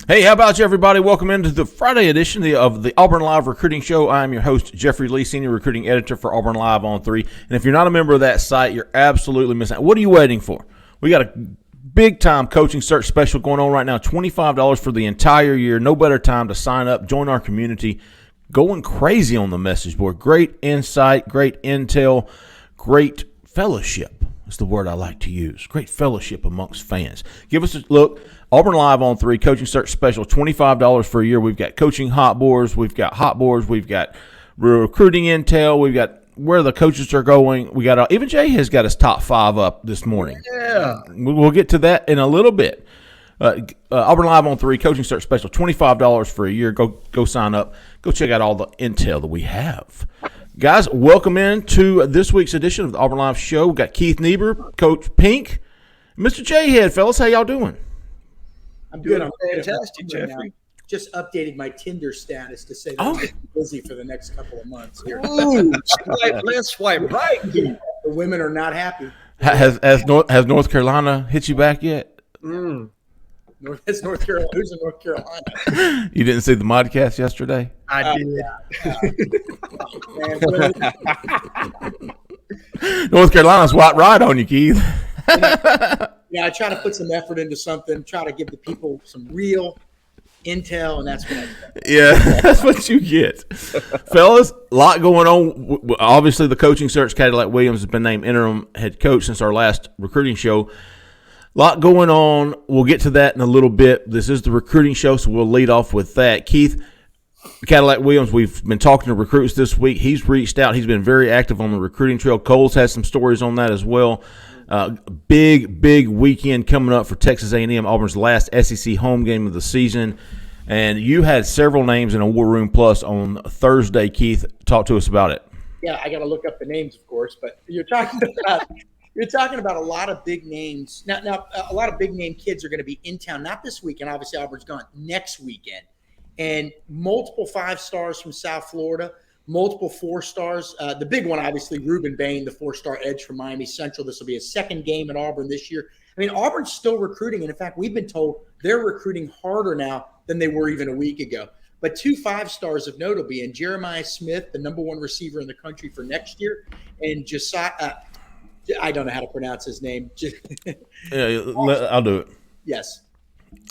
Hey, how about you, everybody? Welcome into the Friday edition of the Auburn Live Recruiting Show. I'm your host, Jeffrey Lee, Senior Recruiting Editor for Auburn Live on 3. And if you're not a member of that site, you're absolutely missing out. What are you waiting for? We got a big-time coaching search special going on right now, $25 for the entire year. No better time to sign up, join our community. Going crazy on the message board. Great insight, great intel, great fellowship. That's the word I like to use. Great fellowship amongst fans. Give us a look. Auburn Live on 3, coaching search special, $25 for a year. We've got coaching hot boards. We've got recruiting intel. We've got where the coaches are going. We got even Jhead has got his top 5 up this morning. Yeah. We'll get to that in a little bit. Auburn Live on 3, coaching search special, $25 for a year. Go sign up. Go check out all the intel that we have. Guys, welcome in to this week's edition of the Auburn Live Show. We've got Keith Niebuhr, Coach Pink, Mr. Jhead, fellas. How y'all doing? I'm good. I'm fantastic, Jeffrey. Just updated my Tinder status to say that I'm busy for the next couple of months here. Ooh, let's swipe right. The women are not happy. Has North Carolina hit you back yet? That's North Carolina. Who's in North Carolina? You didn't see the modcast yesterday? I did. North Carolina's white right on you, Keith. I try to put some effort into something, try to give the people some real intel, and that's what I do. Yeah, that's what you get. Fellas, a lot going on. Obviously, the coaching search, Cadillac Williams has been named interim head coach since our last recruiting show. A lot going on. We'll get to that in a little bit. This is the recruiting show, so we'll lead off with that. Keith, Cadillac Williams, we've been talking to recruits this week. He's reached out. He's been very active on the recruiting trail. Cole's has some stories on that as well. Big weekend coming up for Texas A&M, Auburn's last SEC home game of the season. And you had several names in a War Room Plus on Thursday. Keith, talk to us about it. Yeah, I got to look up the names, of course, but you're talking about a lot of big names. Now, a lot of big name kids are going to be in town, not this weekend. Obviously, Auburn's gone next weekend. And multiple 5 stars from South Florida, multiple 4 stars. The big one, obviously, Ruben Bain, the 4-star edge from Miami Central. This will be his second game at Auburn this year. I mean, Auburn's still recruiting. And, in fact, we've been told they're recruiting harder now than they were even a week ago. But 2 5-stars of note will be in Jeremiah Smith, the number 1 receiver in the country for next year, and Josiah I don't know how to pronounce his name. Yeah, I'll do it. Yes.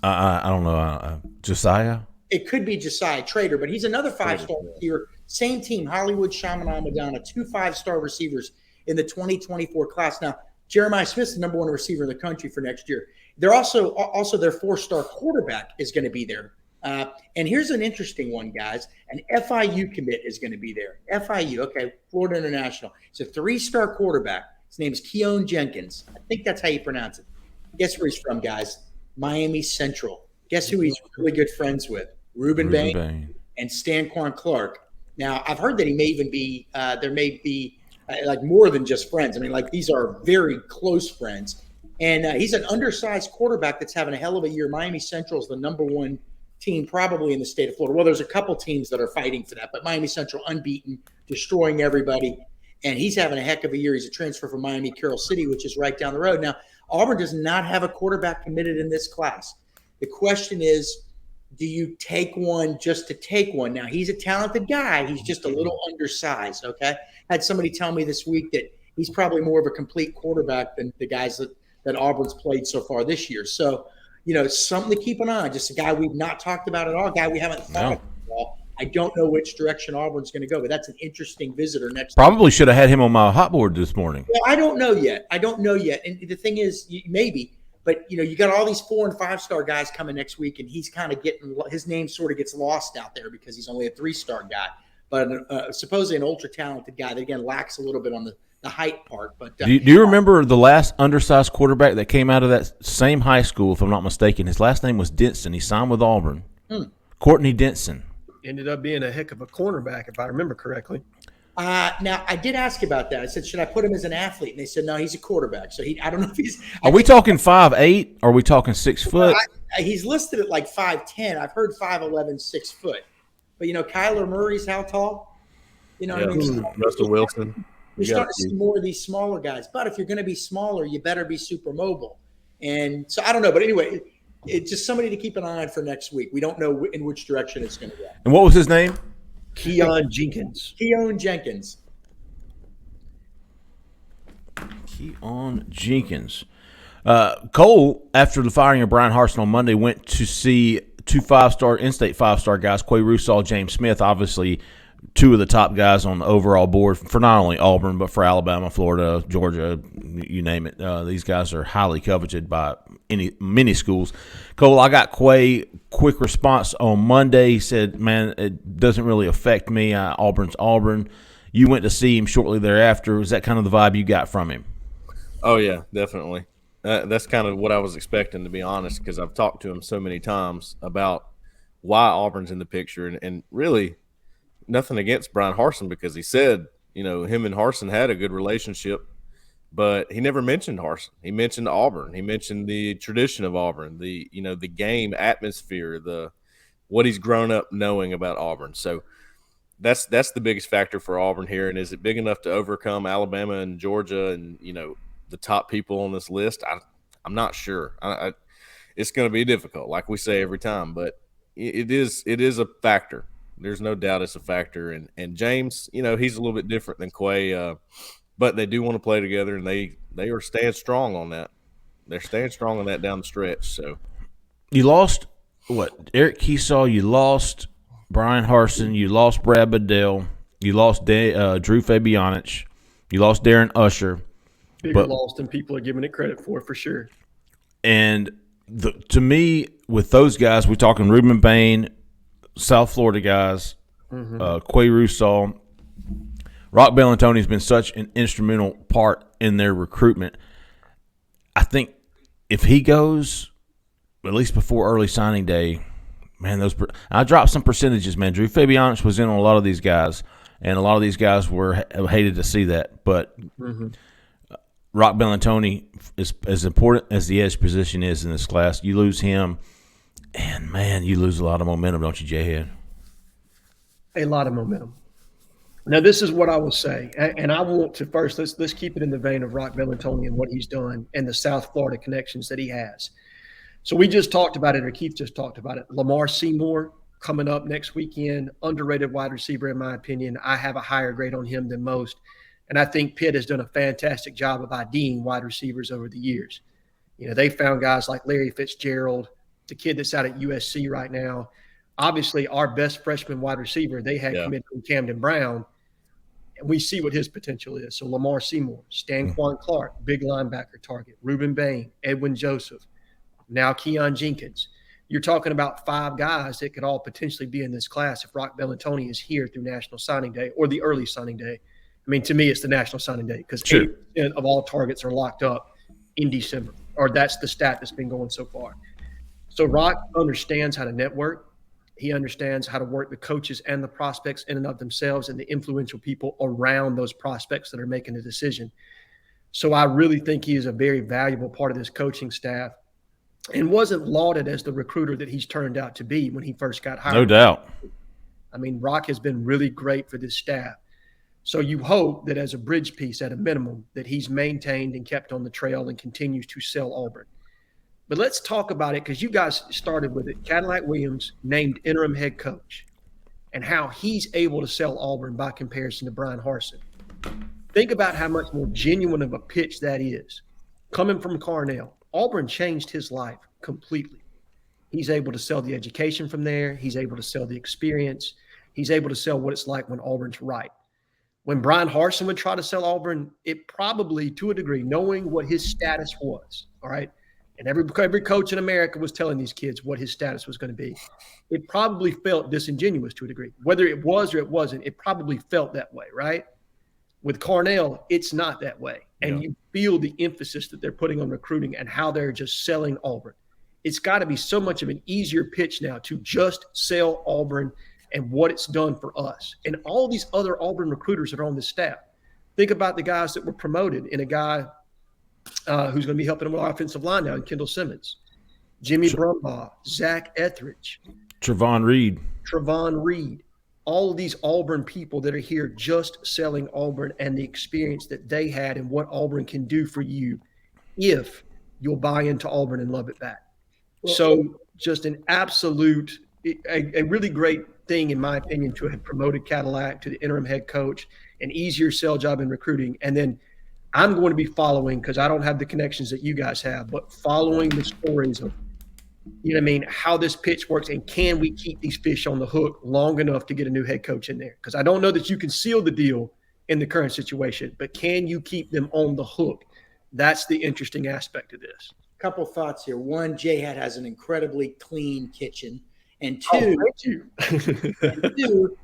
I don't know. Josiah? It could be Josiah Trader, but he's another 5-star receiver. Same team, Hollywood, Chaminade, Madonna, 2 5-star receivers in the 2024 class. Now, Jeremiah Smith's the number 1 receiver in the country for next year. They're also their 4-star quarterback is going to be there. And here's an interesting one, guys. An FIU commit is going to be there. FIU, okay, Florida International. It's a 3-star quarterback. His name is Keon Jenkins. I think that's how you pronounce it. Guess where he's from, guys? Miami Central. Guess who he's really good friends with? Ruben Bain and Stanquan Clark. Now, I've heard that he may even be there may be like more than just friends. I mean, like these are very close friends. And he's an undersized quarterback that's having a hell of a year. Miami Central is the number 1 team probably in the state of Florida. Well, there's a couple teams that are fighting for that, but Miami Central unbeaten, destroying everybody. And he's having a heck of a year. He's a transfer from Miami Carroll City, which is right down the road. Now, Auburn does not have a quarterback committed in this class. The question is, do you take one just to take one? Now, he's a talented guy. He's just a little undersized, okay? I had somebody tell me this week that he's probably more of a complete quarterback than the guys that Auburn's played so far this year. So, something to keep an eye on. Just a guy we've not talked about at all, a guy we haven't thought about at all. I don't know which direction Auburn's going to go, but that's an interesting visitor next. Probably should have had him on my hot board this morning. Well, I don't know yet. And the thing is, maybe, but you got all these 4- and 5-star guys coming next week, and he's kind of his name sort of gets lost out there because he's only a 3-star guy, but supposedly an ultra talented guy that again lacks a little bit on the height part. But do you remember the last undersized quarterback that came out of that same high school? If I'm not mistaken, his last name was Denson. He signed with Auburn. Courtney Denson. Ended up being a heck of a cornerback, if I remember correctly. Now, I did ask about that. I said, should I put him as an athlete? And they said, no, he's a quarterback. So I don't know if he's – Are we talking 5'8"? Or are we talking 6 foot? He's listed at like 5'10". I've heard 5'11", 6 foot. But, Kyler Murray's how tall? What I mean? Russell Wilson. You're starting to see more of these smaller guys. But if you're going to be smaller, you better be super mobile. And so I don't know. But anyway, it's just somebody to keep an eye on for next week. We don't know in which direction it's going to go. And what was his name? Keon Jenkins. Keon Jenkins. Keon Jenkins. Cole, after the firing of Brian Harsin on Monday, went to see two in-state five-star guys, Quay Russaw, James Smith, obviously two of the top guys on the overall board for not only Auburn, but for Alabama, Florida, Georgia, you name it. These guys are highly coveted by many schools. Cole, I got Quay. Quick response on Monday. He said, man, it doesn't really affect me. Auburn's Auburn. You went to see him shortly thereafter. Was that kind of the vibe you got from him? Oh, yeah, definitely. That's kind of what I was expecting, to be honest, because I've talked to him so many times about why Auburn's in the picture. And really, nothing against Brian Harsin, because he said, him and Harsin had a good relationship, but he never mentioned Harsin. He mentioned Auburn. He mentioned the tradition of Auburn, the game atmosphere, what he's grown up knowing about Auburn. So that's the biggest factor for Auburn here. And is it big enough to overcome Alabama and Georgia and, the top people on this list? I'm not sure. It's going to be difficult, like we say every time, but it is a factor. There's no doubt it's a factor. And James, he's a little bit different than Quay, but they do want to play together, and they are staying strong on that. They're staying strong on that down the stretch. So you lost Eric Keesaw, you lost Brian Harsin, you lost Brad Bedell, you lost Drew Fabianich, you lost Darren Usher. Bigger loss than people are giving it credit for sure. And to me, with those guys, we're talking Reuben Bain, South Florida guys, Quay Russaw. Rock Bellantoni has been such an instrumental part in their recruitment. I think if he goes, at least before early signing day, man, I dropped some percentages, man. Drew Fabianich was in on a lot of these guys, and a lot of these guys hated to see that. But Rock Bellantoni is as important as the edge position is in this class. You lose him, and, man, you lose a lot of momentum, don't you, Jhead? A lot of momentum. Now, this is what I will say, and I want to first, let's keep it in the vein of Rock Bellantoni and what he's done and the South Florida connections that he has. So we just talked about it, or Keith just talked about it. Lamar Seymour coming up next weekend, underrated wide receiver in my opinion. I have a higher grade on him than most. And I think Pitt has done a fantastic job of IDing wide receivers over the years. They found guys like Larry Fitzgerald, the kid that's out at USC right now. Obviously, our best freshman wide receiver, they had committed from Camden Brown, and we see what his potential is. So Lamar Seymour, Stanquan Clark, big linebacker target, Reuben Bain, Edwin Joseph, now Keon Jenkins. You're talking about 5 guys that could all potentially be in this class if Rock Bellantoni is here through National Signing Day or the early signing day. I mean, to me, it's the National Signing Day because 80% of all targets are locked up in December, or that's the stat that's been going so far. So Rock understands how to network. He understands how to work the coaches and the prospects in and of themselves and the influential people around those prospects that are making the decision. So I really think he is a very valuable part of this coaching staff and wasn't lauded as the recruiter that he's turned out to be when he first got hired. No doubt. I mean, Rock has been really great for this staff. So you hope that as a bridge piece at a minimum that he's maintained and kept on the trail and continues to sell Auburn. But let's talk about it because you guys started with it. Cadillac Williams named interim head coach and how he's able to sell Auburn by comparison to Brian Harsin. Think about how much more genuine of a pitch that is. Coming from Cornell, Auburn changed his life completely. He's able to sell the education from there. He's able to sell the experience. He's able to sell what it's like when Auburn's right. When Brian Harsin would try to sell Auburn, it probably, to a degree, knowing what his status was, all right? And every coach in America was telling these kids what his status was going to be. It probably felt disingenuous to a degree. Whether it was or it wasn't, it probably felt that way, right? With Cornell, it's not that way. And you feel the emphasis that they're putting on recruiting and how they're just selling Auburn. It's got to be so much of an easier pitch now to just sell Auburn and what it's done for us. And all these other Auburn recruiters that are on this staff. Think about the guys that were promoted and a guy who's going to be helping them with offensive line now, Kendall Simmons, Jimmy Brumbaugh, Zach Etheridge, Trevon Reed. All of these Auburn people that are here just selling Auburn and the experience that they had and what Auburn can do for you if you'll buy into Auburn and love it back. So just an absolute, a really great thing, in my opinion, to have promoted Cadillac to the interim head coach, an easier sell job in recruiting. And then I'm going to be following, because I don't have the connections that you guys have, but following the stories of, you know what I mean, how this pitch works, and can we keep these fish on the hook long enough to get a new head coach in there? Because I don't know that you can seal the deal in the current situation, but can you keep them on the hook? That's the interesting aspect of this. Couple thoughts here. One, Jhead has an incredibly clean kitchen, and two, Thank you.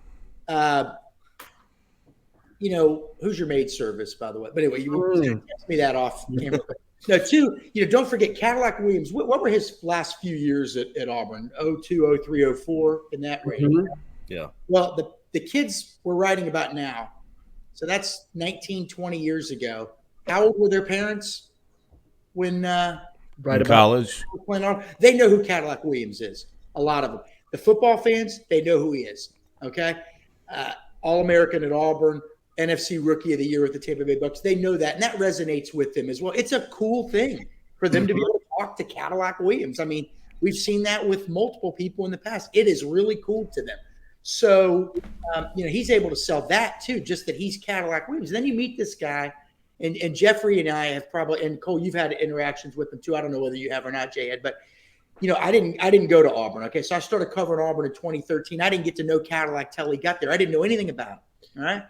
You know, who's your maid service, by the way? But anyway, you asked me that off camera. No, two, don't forget Cadillac Williams. What were his last few years at Auburn? 02, 03, 04, in that range. Mm-hmm. Yeah. Well, the kids we're writing about now, so that's 19, 20 years ago. How old were their parents when in college? They know who Cadillac Williams is. A lot of them. The football fans, they know who he is. Okay, All-American at Auburn, NFC Rookie of the Year with the Tampa Bay Bucks. They know that, and that resonates with them as well. It's a cool thing for them to be able to talk to Cadillac Williams. I mean, we've seen that with multiple people in the past. It is really cool to them. So, he's able to sell that too, just that he's Cadillac Williams. And then you meet this guy, and Jeffrey and I have probably, and Cole, you've had interactions with him too. I don't know whether you have or not, Jhead, but I didn't go to Auburn. Okay, so I started covering Auburn in 2013. I didn't get to know Cadillac till he got there. I didn't know anything about him. All right,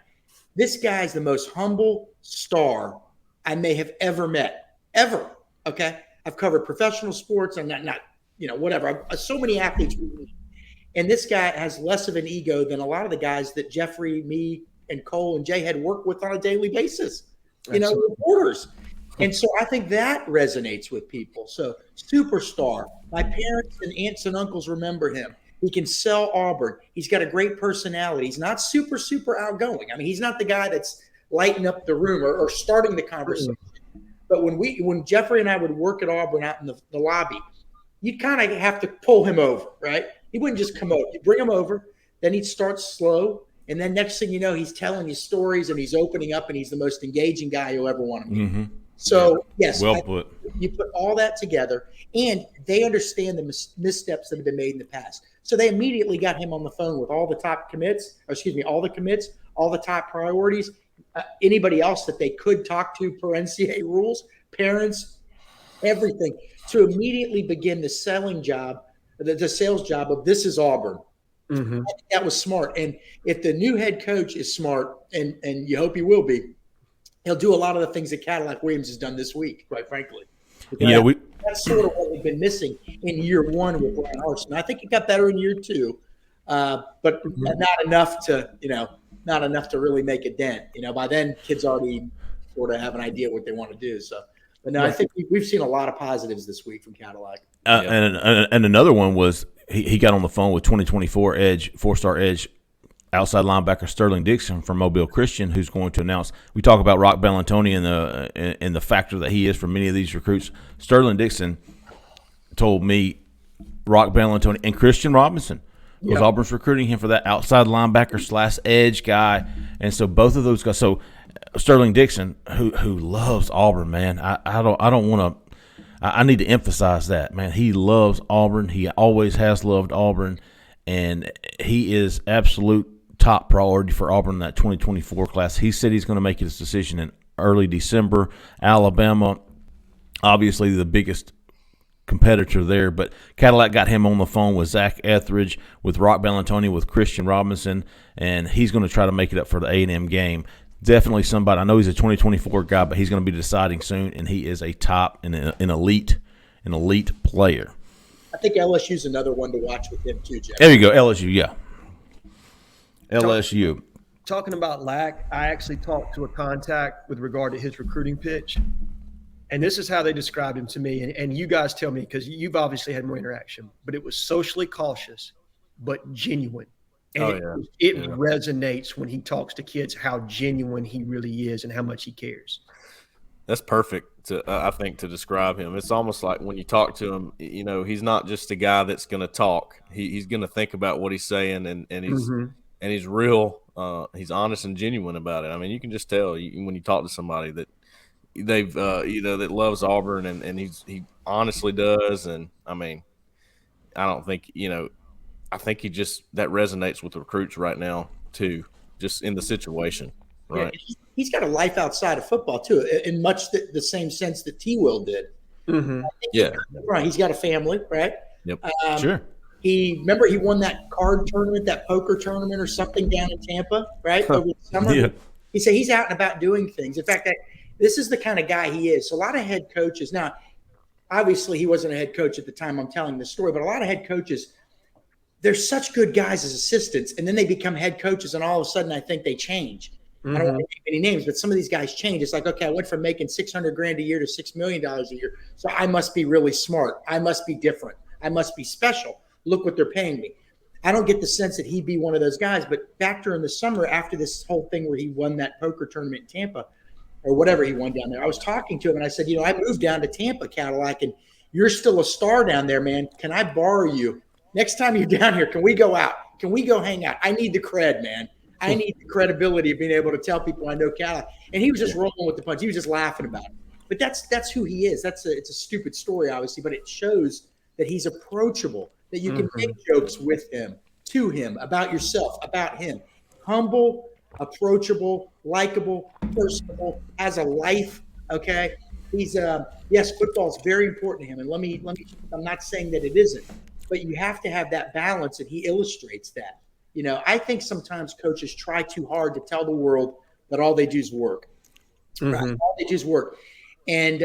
this guy's the most humble star I may have ever met, ever. Okay, I've covered professional sports. I'm not whatever. So many athletes, and this guy has less of an ego than a lot of the guys that Jeffrey, me, and Cole and Jhead work with on a daily basis. Reporters. And so I think that resonates with people. So superstar. My parents and aunts and uncles remember him. He can sell Auburn. He's got a great personality. He's not super, super outgoing. I mean, he's not the guy that's lighting up the room or starting the conversation. But when Jeffrey and I would work at Auburn out in the lobby, you'd kind of have to pull him over, right? He wouldn't just come over. You'd bring him over. Then he'd start slow. And then next thing you know, he's telling you stories and he's opening up and he's the most engaging guy you'll ever want to meet. Mm-hmm. So, yes, well put. You put all that together, and they understand the missteps that have been made in the past. So they immediately got him on the phone with all the top commits, all the top priorities, anybody else that they could talk to per NCAA rules, parents, everything, to immediately begin the sales job of this is Auburn. Mm-hmm. I think that was smart. And if the new head coach is smart, and you hope he will be, he'll do a lot of the things that Cadillac Williams has done this week, quite frankly. That's sort of what we've been missing in year one with Brian Harsin. I think it got better in year two, but not enough to really make a dent. By then kids already sort of have an idea what they want to do. So, but no, I think we've seen a lot of positives this week from Cadillac. And another one was he got on the phone with 2024 four-star edge outside linebacker Sterling Dixon from Mobile Christian, who's going to announce. We talk about Rock Bellantoni and the factor that he is for many of these recruits. Sterling Dixon told me Rock Bellantoni and Christian Robinson was Auburn's recruiting him for that outside linebacker / edge guy, and so both of those guys. So Sterling Dixon, who loves Auburn, man, I don't want to. I need to emphasize that, man. He loves Auburn. He always has loved Auburn, and he is absolute top priority for Auburn in that 2024 class. He said he's going to make his decision in early December. Alabama, obviously the biggest competitor there, but Cadillac got him on the phone with Zach Etheridge, with Rock Bellantoni, with Christian Robinson, and he's going to try to make it up for the A&M game. Definitely somebody. I know he's a 2024 guy, but he's going to be deciding soon, and he is a top and an elite player. I think LSU's another one to watch with him too, Jeff. There you go, LSU, yeah. LSU. Talking about Lack, I actually talked to a contact with regard to his recruiting pitch, and this is how they described him to me. And you guys tell me, because you've obviously had more interaction, but it was socially cautious but genuine. And it resonates when he talks to kids how genuine he really is and how much he cares. That's perfect, I think, to describe him. It's almost like when you talk to him, he's not just a guy that's going to talk. He's going to think about what he's saying, and he's real. He's honest and genuine about it. I mean, you can just tell when you talk to somebody that they've that loves Auburn, and he honestly does. And I mean, I don't think, I think that resonates with recruits right now too, just in the situation, right? Yeah, he's got a life outside of football too, in much the same sense that T. Will did. Mm-hmm. Yeah. Right. He's got a family, right? Yep. Sure. He won that card tournament, that poker tournament or something down in Tampa, right? Over the summer. Yeah. He said he's out and about doing things. In fact, this is the kind of guy he is. So a lot of head coaches now, obviously he wasn't a head coach at the time I'm telling this story, but a lot of head coaches, they're such good guys as assistants, and then they become head coaches, and all of a sudden I think they change. I don't want to name any names, but some of these guys change. It's like, okay, I went from making $600,000 a year to $6 million a year. So I must be really smart. I must be different. I must be special. Look what they're paying me. I don't get the sense that he'd be one of those guys, but back during the summer after this whole thing where he won that poker tournament in Tampa or whatever he won down there, I was talking to him and I said, I moved down to Tampa, Cadillac, and you're still a star down there, man. Can I borrow you? Next time you're down here, can we go out? Can we go hang out? I need the cred, man. I need the credibility of being able to tell people I know Cadillac. And he was just rolling with the punch. He was just laughing about it. But that's who he is. It's a stupid story, obviously, but it shows that he's approachable, that you can make jokes with him, to him, about yourself, about him. Humble, approachable, likable, personable, has a life, okay? He's yes, football is very important to him. And let me I'm not saying that it isn't, but you have to have that balance, and he illustrates that. I think sometimes coaches try too hard to tell the world that all they do is work. Right? All they do is work. And,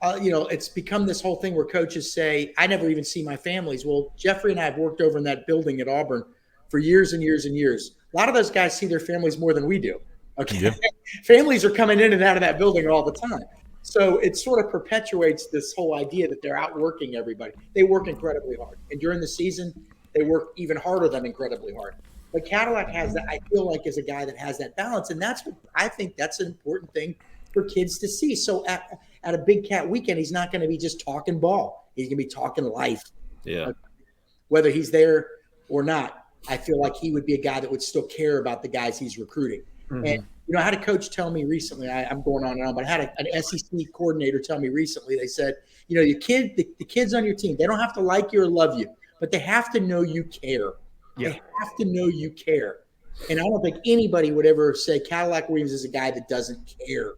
it's become this whole thing where coaches say, I never even see my families. Well, Jeffrey and I have worked over in that building at Auburn for years and years and years. A lot of those guys see their families more than we do. Okay. Yeah. Families are coming in and out of that building all the time. So it sort of perpetuates this whole idea that they're out working everybody. They work incredibly hard. And during the season, they work even harder than incredibly hard. But Cadillac has that, I feel like, is a guy that has that balance. And that's what I think that's an important thing for kids to see. So at a Big Cat weekend, he's not going to be just talking ball. He's going to be talking life. Yeah. Whether he's there or not, I feel like he would be a guy that would still care about the guys he's recruiting. And, I had a coach tell me recently, I'm going on and on, but I had an SEC coordinator tell me recently, they said, the kids on your team, they don't have to like you or love you, but they have to know you care. Yeah. They have to know you care. And I don't think anybody would ever say Cadillac Williams is a guy that doesn't care.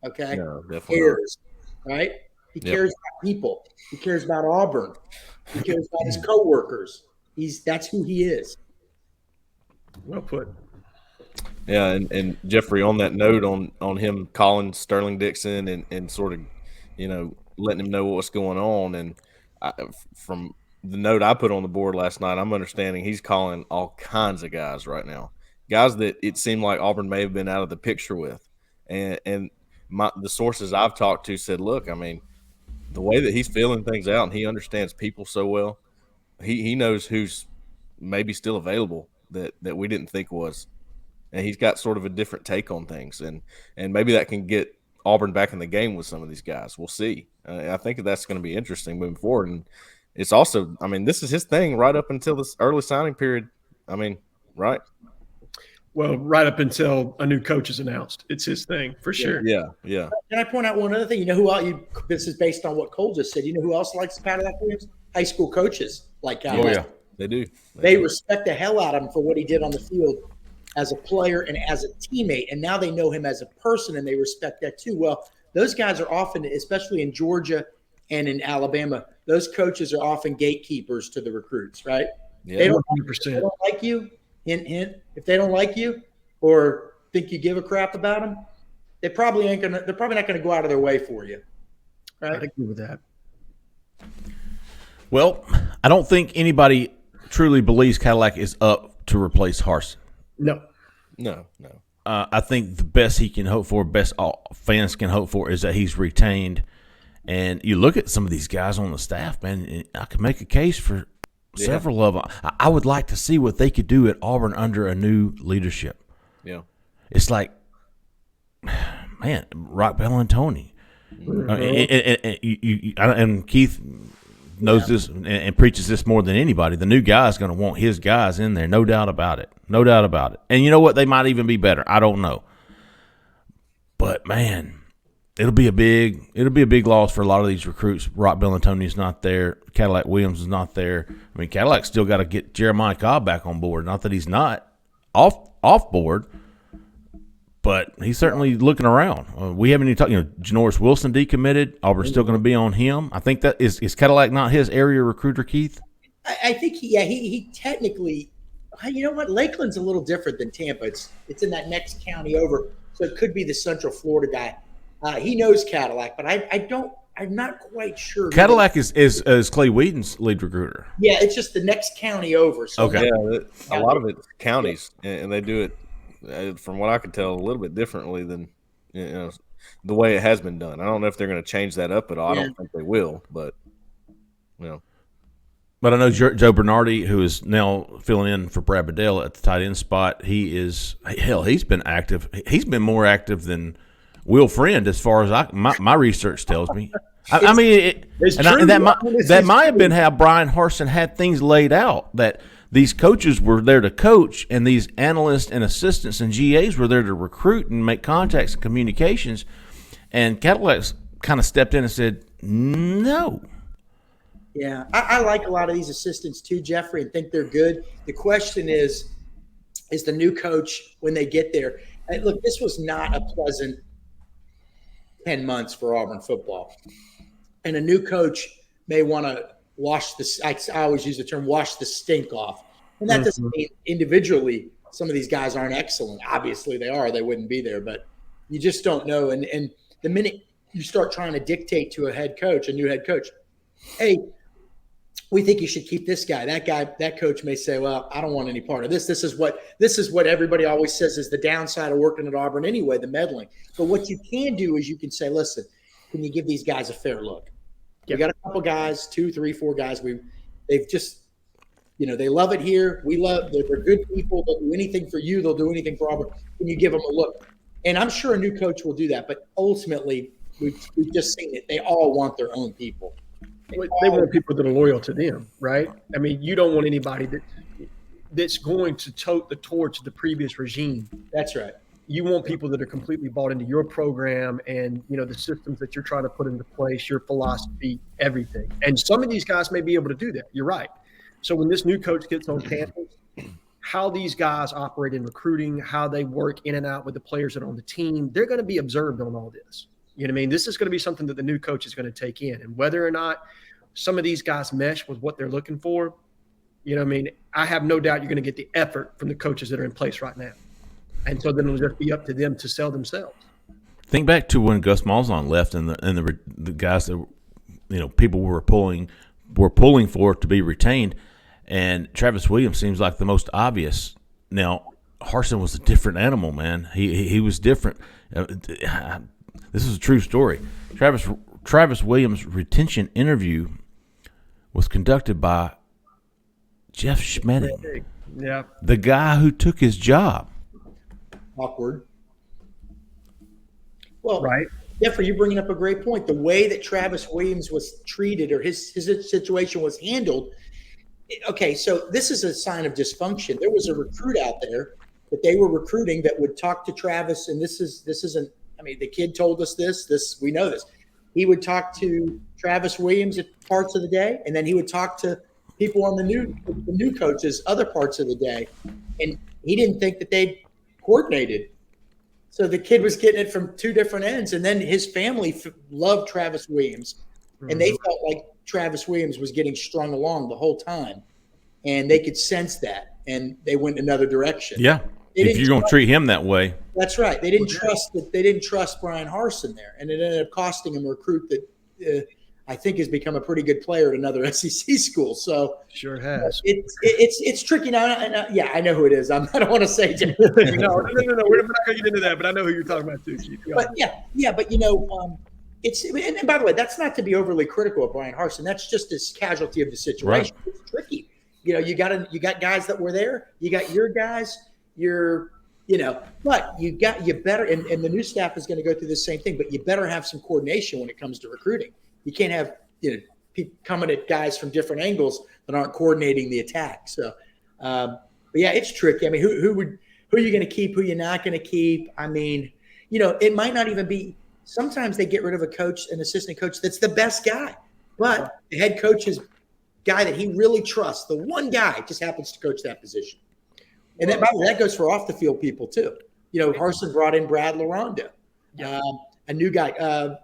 Okay? No, definitely he cares, right? He cares about people. He cares about Auburn. He cares about his coworkers. That's who he is. Well put. Yeah, and Jeffrey, on that note, on him calling Sterling Dixon and sort of, letting him know what's going on, and from the note I put on the board last night, I'm understanding he's calling all kinds of guys right now, guys that it seemed like Auburn may have been out of the picture with, and the sources I've talked to said, look, I mean, the way that he's feeling things out, and he understands people so well, he knows who's maybe still available that we didn't think was. And he's got sort of a different take on things, and maybe that can get Auburn back in the game with some of these guys. We'll see. I think that's going to be interesting moving forward. And it's also, I mean, this is his thing right up until this early signing period. I mean, right? Well, right up until a new coach is announced, it's his thing for sure. Yeah. Can I point out one other thing? Who else? This is based on what Cole just said. Who else likes Cadillac Williams? High school coaches like Cadillac. Oh yeah, they do. They respect the hell out of him for what he did on the field as a player and as a teammate, and now they know him as a person, and they respect that too. Well, those guys are often, especially in Georgia and in Alabama, those coaches are often gatekeepers to the recruits, right? Yeah, they don't like you, hint, hint. If they don't like you or think you give a crap about them, they're probably not gonna go out of their way for you, right? I agree with that. Well, I don't think anybody truly believes Cadillac is up to replace Harsin. No. I think the best he can hope for, best all fans can hope for, is that he's retained. And you look at some of these guys on the staff, man, I could make a case for several of them. I would like to see what they could do at Auburn under a new leadership. Yeah. It's like, man, Rock Bellantoni. And Keith knows this and preaches this more than anybody. The new guy is going to want his guys in there, no doubt about it. No doubt about it. And you know what? They might even be better. I don't know. But, man, it'll be a big loss for a lot of these recruits. Rock Bellantoni's not there. Cadillac Williams is not there. I mean, Cadillac's still got to get Jeremiah Cobb back on board. Not that he's not off board, but he's certainly looking around. We haven't even talked. Janoris Wilson decommitted. Auburn's still going to be on him. I think that is Cadillac not his area recruiter, Keith? I think he technically. You know what? Lakeland's a little different than Tampa. It's in that next county over, so it could be the Central Florida guy. He knows Cadillac, but I'm not quite sure. Cadillac is Clay Whedon's lead recruiter. Yeah, it's just the next county over. So okay. Yeah, a lot of it's counties, and they do it, from what I could tell, a little bit differently than the way it has been done. I don't know if they're going to change that up at all. I don't think they will, but But I know Joe Bernardi, who is now filling in for Brad Bedell at the tight end spot, he's been active. He's been more active than Will Friend, as far as my research tells me. That might have been how Brian Harsin had things laid out, that these coaches were there to coach, and these analysts and assistants and GAs were there to recruit and make contacts and communications. And Cadillac's kind of stepped in and said, no. Yeah, I like a lot of these assistants too, Jeffrey, and think they're good. The question is the new coach, when they get there. And look, this was not a pleasant 10 months for Auburn football. And a new coach may want to wash this. I always use the term wash the stink off. And that doesn't mean individually some of these guys aren't excellent. Obviously they are. They wouldn't be there. But you just don't know. And the minute you start trying to dictate to a new head coach, hey, we think you should keep this guy. That coach may say, well, I don't want any part of this. This is what everybody always says is the downside of working at Auburn anyway, the meddling. But what you can do is you can say, listen, can you give these guys a fair look? We got a couple guys, 2, 3, 4 guys. They've just, they love it here. They're good people. They'll do anything for you. They'll do anything for Auburn. Can you give them a look? And I'm sure a new coach will do that. But ultimately, we've just seen it. They all want their own people. They want people that are loyal to them, right? I mean, you don't want anybody that's going to tote the torch of the previous regime. That's right. You want people that are completely bought into your program and, the systems that you're trying to put into place, your philosophy, everything. And some of these guys may be able to do that. You're right. So when this new coach gets on campus, how these guys operate in recruiting, how they work in and out with the players that are on the team, they're going to be observed on all this. You know what I mean? This is going to be something that the new coach is going to take in. And whether or not some of these guys mesh with what they're looking for, I have no doubt you're going to get the effort from the coaches that are in place right now. And so then it'll just be up to them to sell themselves. Think back to when Gus Malzahn left and the guys that people were pulling for to be retained, and Travis Williams seems like the most obvious. Now Harsin was a different animal, man. He was different. This is a true story. Travis Williams' retention interview was conducted by Jeff Schmedding, the guy who took his job. Awkward. Well, right. Jeffrey, you're bringing up a great point. The way that Travis Williams was treated or his situation was handled. Okay, so this is a sign of dysfunction. There was a recruit out there that they were recruiting that would talk to Travis, and this isn't. I mean, the kid told us this. We know this. He would talk to Travis Williams at parts of the day, and then he would talk to people on the new coaches other parts of the day, and he didn't think that they coordinated. So the kid was getting it from two different ends, and then his family loved Travis Williams, and they felt like Travis Williams was getting strung along the whole time, and they could sense that, and they went another direction. Yeah, if you're going to treat him that way. That's right. They didn't trust Brian Harsin there, and it ended up costing him a recruit that I think has become a pretty good player at another SEC school. So sure has. It's tricky now. I know who it is. I don't want to say. No. We're not going to get into that, but I know who you're talking about too, Chief. But it's. And by the way, that's not to be overly critical of Brian Harsin. That's just this casualty of the situation. Right. It's tricky. You got guys that were there. You got your guys. But you better, and the new staff is going to go through the same thing, but you better have some coordination when it comes to recruiting. You can't have, people coming at guys from different angles that aren't coordinating the attack. So, but yeah, it's tricky. I mean, who are you going to keep? Who you're not going to keep? I mean, it might not even be sometimes they get rid of a coach, an assistant coach that's the best guy, but the head coach is guy that he really trusts. The one guy just happens to coach that position. And by the way, that goes for off the field people too. Harsin brought in Brad LaRonda, a new guy.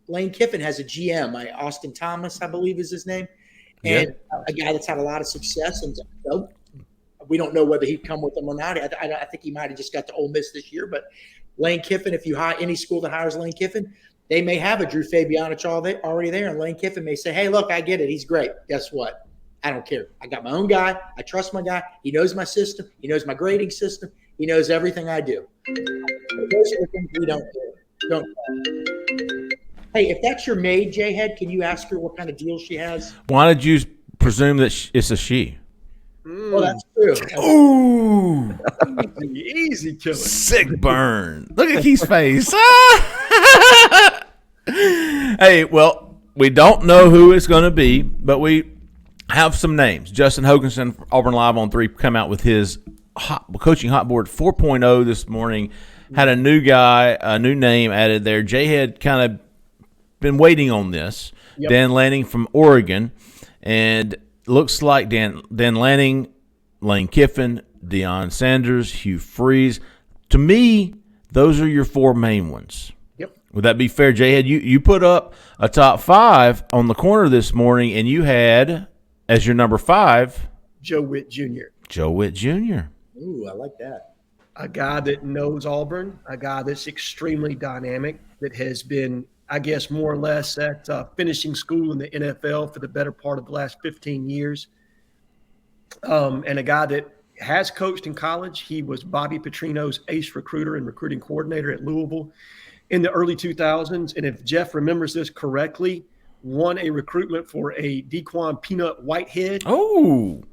Lane Kiffin has a GM, Austin Thomas, I believe is his name, and a guy that's had a lot of success. And we don't know whether he'd come with them or not. I think he might have just got to Ole Miss this year. But Lane Kiffin, if you hire any school that hires Lane Kiffin, they may have a Drew Fabianich already there, and Lane Kiffin may say, "Hey, look, I get it. He's great. Guess what? I don't care. I got my own guy. I trust my guy. He knows my system. He knows my grading system. He knows everything I do." Those are the things we don't. Hey, if that's your maid, Jhead, can you ask her what kind of deal she has? Why did you presume that it's a she? Well, that's true. Ooh, Easy killing. sick burn. Look at Keith's face. Hey, well, we don't know who it's going to be, but we have some names. Justin Hoganson, Auburn Live on 3, come out with his coaching hot board 4.0 this morning. Had a new guy, a new name added there. Jhead kind of been waiting on this. Yep. Dan Lanning from Oregon, and looks like Dan Lanning, Lane Kiffin, Deion Sanders, Hugh Freeze. To me, those are your 4 main ones. Yep. Would that be fair, Jhead? You put up a top 5 on the corner this morning, and you had as your number 5 Joe Witt Jr. Joe Witt Jr. Ooh, I like that. A guy that knows Auburn, a guy that's extremely dynamic, that has been, I guess, more or less at finishing school in the NFL for the better part of the last 15 years. And a guy that has coached in college. He was Bobby Petrino's ace recruiter and recruiting coordinator at Louisville in the early 2000s. And if Jeff remembers this correctly, won a recruitment for a Dequan Peanut Whitehead. Oh,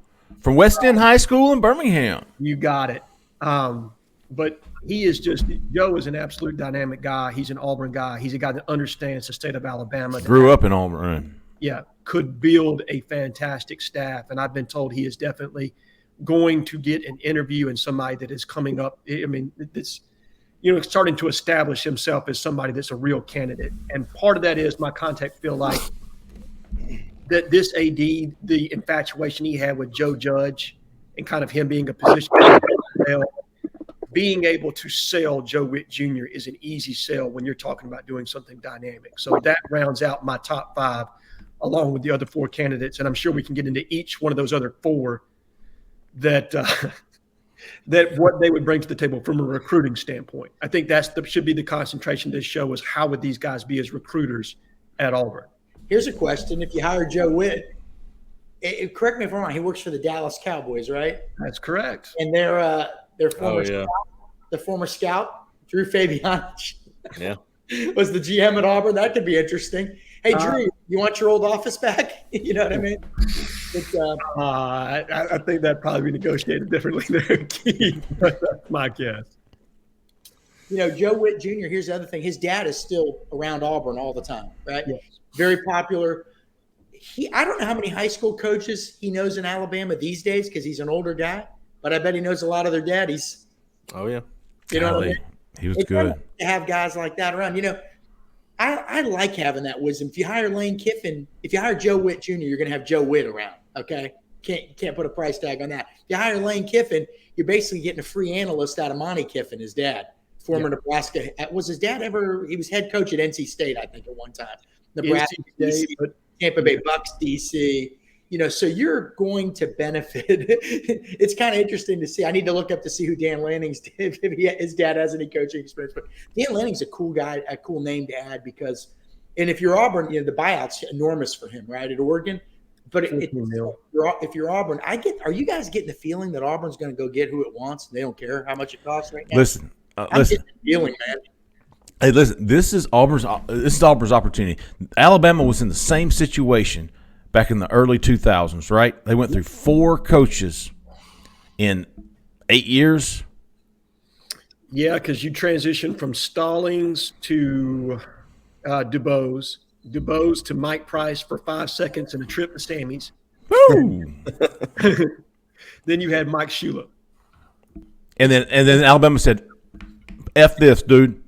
from West End High School in Birmingham. You got it. But he is Joe is an absolute dynamic guy. He's an Auburn guy. He's a guy that understands the state of Alabama. Grew up in Auburn. Yeah, could build a fantastic staff. And I've been told he is definitely going to get an interview and somebody that is coming up. I mean, it's, starting to establish himself as somebody that's a real candidate. And part of that is my contacts feel like that this AD, the infatuation he had with Joe Judge and kind of him being a position, being able to sell Joe Witt Jr. is an easy sell when you're talking about doing something dynamic. So that rounds out my top 5 along with the other 4 candidates. And I'm sure we can get into each one of those other 4 that that what they would bring to the table from a recruiting standpoint. I think should be the concentration of this show is how would these guys be as recruiters at Auburn? Here's a question. If you hire Joe Witt, correct me if I'm wrong, he works for the Dallas Cowboys, right? That's correct. And their former scout, Drew Fabianich, was the GM at Auburn. That could be interesting. Hey, Drew, you want your old office back? You know what I mean? I think that'd probably be negotiated differently there, Keith. That's my guess. Joe Witt Jr., here's the other thing. His dad is still around Auburn all the time, right? Yes. Very popular. I don't know how many high school coaches he knows in Alabama these days because he's an older guy, but I bet he knows a lot of their daddies. Oh, yeah. You know what I mean? He was good. To have guys like that around. I like having that wisdom. If you hire Lane Kiffin, if you hire Joe Witt Jr., you're going to have Joe Witt around, okay? Can't put a price tag on that. If you hire Lane Kiffin, you're basically getting a free analyst out of Monty Kiffin, his dad, former Nebraska. Was his dad ever – he was head coach at NC State, I think, at one time. Nebraska, DC, Tampa Bay Bucks, DC. So you're going to benefit. It's kind of interesting to see. I need to look up to see who Dan Lanning's – if his dad has any coaching experience. But Dan Lanning's a cool guy, a cool name to add because – and if you're Auburn, the buyout's enormous for him, right, at Oregon. But if you're Auburn, are you guys getting the feeling that Auburn's going to go get who it wants? They don't care how much it costs right now? Listen. I'm getting the feeling, man. Hey, listen, this is Auburn's opportunity. Alabama was in the same situation back in the early 2000s, right? They went through 4 coaches in 8 years. Yeah, because you transitioned from Stallings to DuBose to Mike Price for 5 seconds and a trip to Sammy's. Woo! Then you had Mike Shula. And then Alabama said, F this, dude.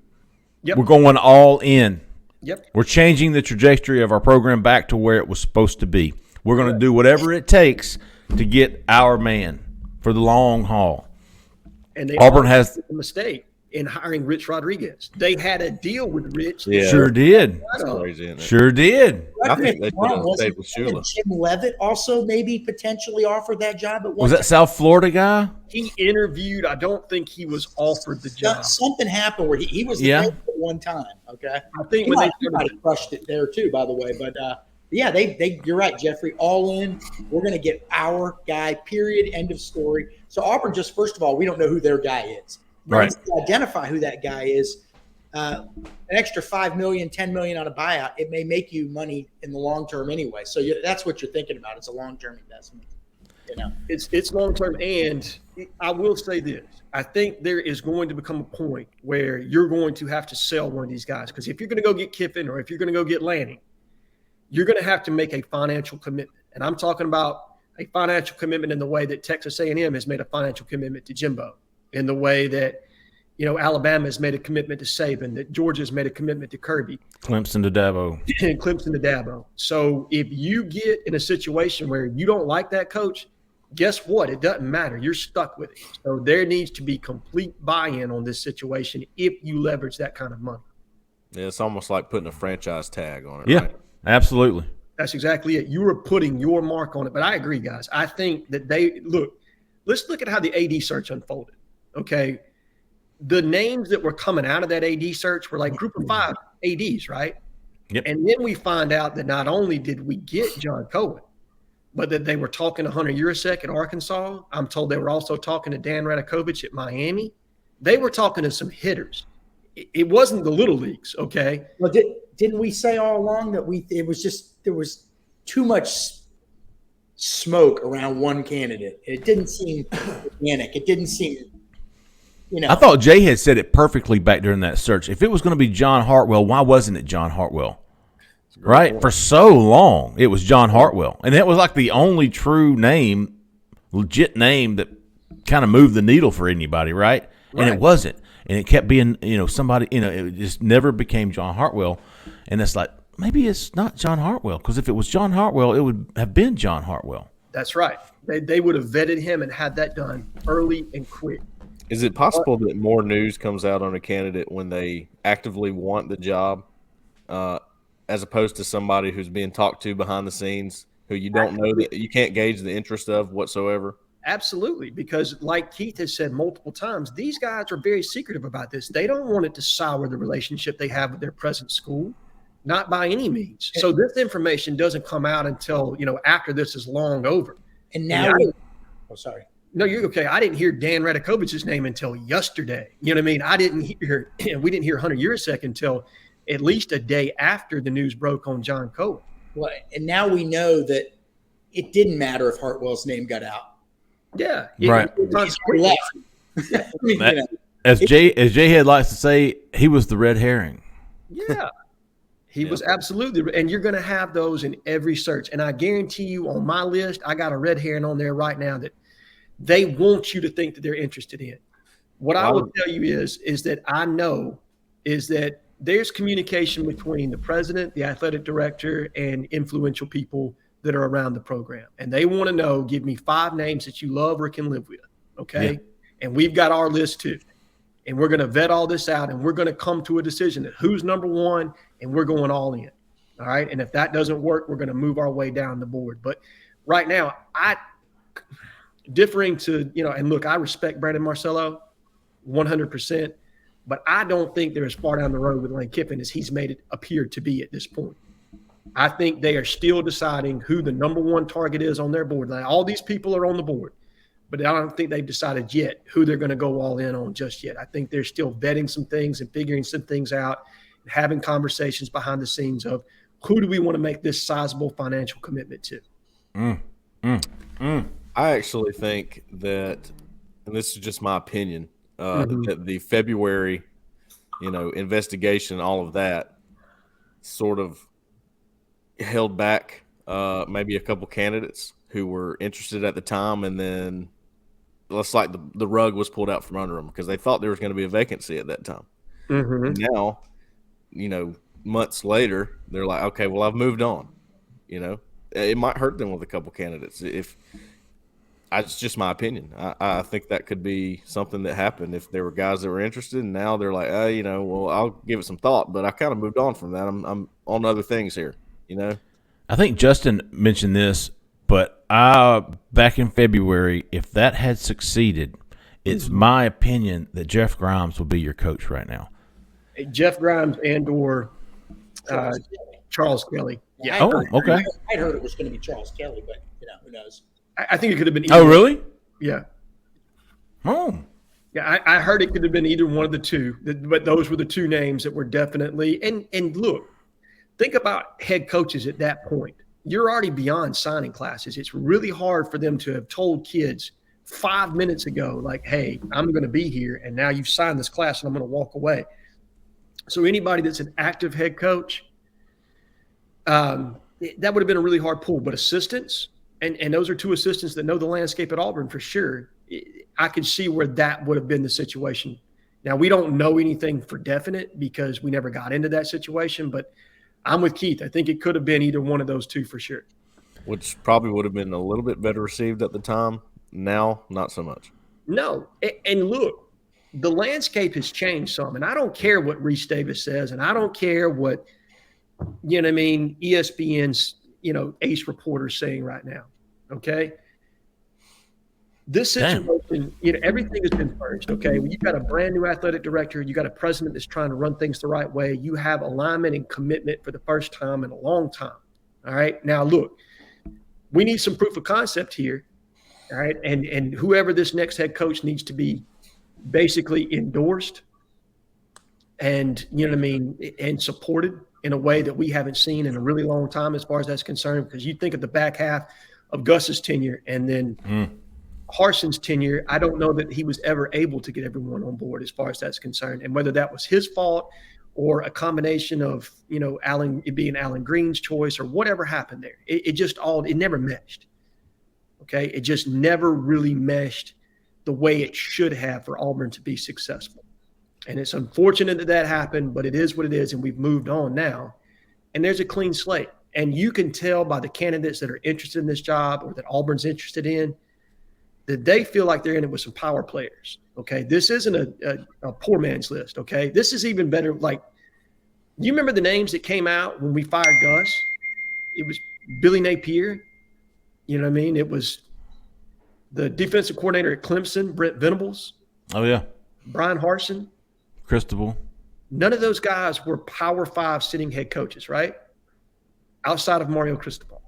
Yep. We're going all in. Yep. We're changing the trajectory of our program back to where it was supposed to be. We're going to do whatever it takes to get our man for the long haul. And Auburn has a mistake in hiring Rich Rodriguez. They had a deal with Rich. Yeah. Sure did. That's crazy, isn't it? Sure did. I think they should have Wasn't stayed with Shula. Jim Levitt also maybe potentially offered that job at one Was that South Florida guy? He interviewed. I don't think he was offered the job. Something happened where he was the Yeah. favorite at one time. Okay, I think he when might, they he might have crushed it there too, by the way. But yeah, they you're right, Jeffrey. All in. We're going to get our guy. Period. End of story. So Auburn, just first of all, we don't know who their guy is. Right. Once we identify who that guy is, an extra $5 million, $10 million on a buyout, it may make you money in the long term anyway. So that's what you're thinking about. It's a long term investment. You know, it's long term, and I will say this: I think there is going to become a point where you're going to have to sell one of these guys, because if you're going to go get Kiffin or if you're going to go get Lanning, you're going to have to make a financial commitment. And I'm talking about a financial commitment in the way that Texas A&M has made a financial commitment to Jimbo, in the way that, you know, Alabama has made a commitment to Saban, that Georgia's made a commitment to Kirby, Clemson to Dabo. and Clemson to Dabo. So if you get in a situation where you don't like that coach, guess what? It doesn't matter. You're stuck with it. So there needs to be complete buy-in on this situation if you leverage that kind of money. Yeah, it's almost like putting a franchise tag on it. Yeah, Right? absolutely. That's exactly it. You are putting your mark on it. But I agree, guys. I think that let's look at how the AD search unfolded. Okay. The names that were coming out of that AD search were like group of 5 ADs, right? Yep. And then we find out that not only did we get John Cohen, but that they were talking to Hunter Urasek at Arkansas. I'm told they were also talking to Dan Radakovich at Miami. They were talking to some hitters. It wasn't the little leagues, okay? well, didn't we say all along that there was too much smoke around one candidate? It didn't seem organic. It didn't seem, you know. I thought Jay had said it perfectly back during that search. If it was going to be John Hartwell, why wasn't it John Hartwell? Right? point. For so long, it was John Hartwell. And that was like the only true name, legit name that kind of moved the needle for anybody, right? And it wasn't. And it kept being, somebody, it just never became John Hartwell. And it's like, maybe it's not John Hartwell, because if it was John Hartwell, it would have been John Hartwell. That's right. They would have vetted him and had that done early and quick. Is it possible that more news comes out on a candidate when they actively want the job, as opposed to somebody who's being talked to behind the scenes, who you don't know, that you can't gauge the interest of whatsoever? Absolutely, because like Keith has said multiple times, these guys are very secretive about this. They don't want it to sour the relationship they have with their present school, not by any means. So this information doesn't come out until, after this is long over. And now, sorry. No, you're okay. I didn't hear Dan Radakovich's name until yesterday. You know what I mean? We didn't hear Hunter Urasek until at least a day after the news broke on John Cohen. Well, and now we know that it didn't matter if Hartwell's name got out. Yeah. Right. He left. I mean, As Jhead likes to say, he was the red herring. Yeah. He was absolutely, and you're going to have those in every search. And I guarantee you on my list, I got a red herring on there right now that they want you to think that they're interested in. What I will tell you is that I know is that there's communication between the president, the athletic director, and influential people that are around the program. And they want to know, give me 5 names that you love or can live with. Okay. Yeah. And we've got our list too. And we're going to vet all this out, and we're going to come to a decision that who's number 1, and we're going all in. All right. And if that doesn't work, we're going to move our way down the board. But right now, differing to, and look, I respect Brandon Marcello 100%, but I don't think they're as far down the road with Lane Kiffin as he's made it appear to be at this point. I think they are still deciding who the number 1 target is on their board. Now, all these people are on the board, but I don't think they've decided yet who they're going to go all in on just yet. I think they're still vetting some things and figuring some things out, and having conversations behind the scenes of who do we want to make this sizable financial commitment to. I actually think that, and this is just my opinion, that the February, investigation, all of that sort of held back maybe a couple candidates who were interested at the time, and then it's like the rug was pulled out from under them because they thought there was going to be a vacancy at that time. Now months later, they're like, okay, well, I've moved on. It might hurt them with a couple candidates. It's just my opinion. I think that could be something that happened if there were guys that were interested, and now they're like, well, I'll give it some thought, but I kind of moved on from that. I'm on other things here. I think Justin mentioned this, but back in February, if that had succeeded, it's my opinion that Jeff Grimes will be your coach right now. Jeff Grimes and/or Charles Kelly. Yeah. Okay. I heard it was going to be Charles Kelly, but who knows? I think it could have been. Oh, really? Yeah. Oh. Yeah, I heard it could have been either one of the two, but those were the two names that were definitely. And look, think about head coaches at that point. You're already beyond signing classes. It's really hard for them to have told kids 5 minutes ago, like, hey, I'm going to be here, and now you've signed this class, and I'm going to walk away. So anybody that's an active head coach, that would have been a really hard pull. But assistants, and those are two assistants that know the landscape at Auburn for sure. I could see where that would have been the situation. Now, we don't know anything for definite because we never got into that situation, but I'm with Keith. I think it could have been either one of those two for sure. Which probably would have been a little bit better received at the time. Now, not so much. No. And look, the landscape has changed some, and I don't care what Reese Davis says, and I don't care what, ESPN's, ace reporter's saying right now, okay? This situation, everything has been purged, okay? When you've got a brand new athletic director, you got a president that's trying to run things the right way, you have alignment and commitment for the first time in a long time, all right? Now, look, we need some proof of concept here, all right? And whoever this next head coach needs to be basically endorsed and, and supported in a way that we haven't seen in a really long time as far as that's concerned, because you think of the back half of Gus's tenure and then Harson's tenure, I don't know that he was ever able to get everyone on board as far as that's concerned. And whether that was his fault or a combination of, it being Alan Green's choice or whatever happened there, it never meshed. Okay. It just never really meshed the way it should have for Auburn to be successful. And it's unfortunate that happened, but it is what it is. And we've moved on now. And there's a clean slate. And you can tell by the candidates that are interested in this job or that Auburn's interested in, that they feel like they're in it with some power players, okay? This isn't a poor man's list, okay? This is even better. Like, you remember the names that came out when we fired Gus? It was Billy Napier. It was the defensive coordinator at Clemson, Brent Venables. Oh, yeah. Brian Harsin. Cristobal. None of those guys were Power 5 sitting head coaches, right? Outside of Mario Cristobal.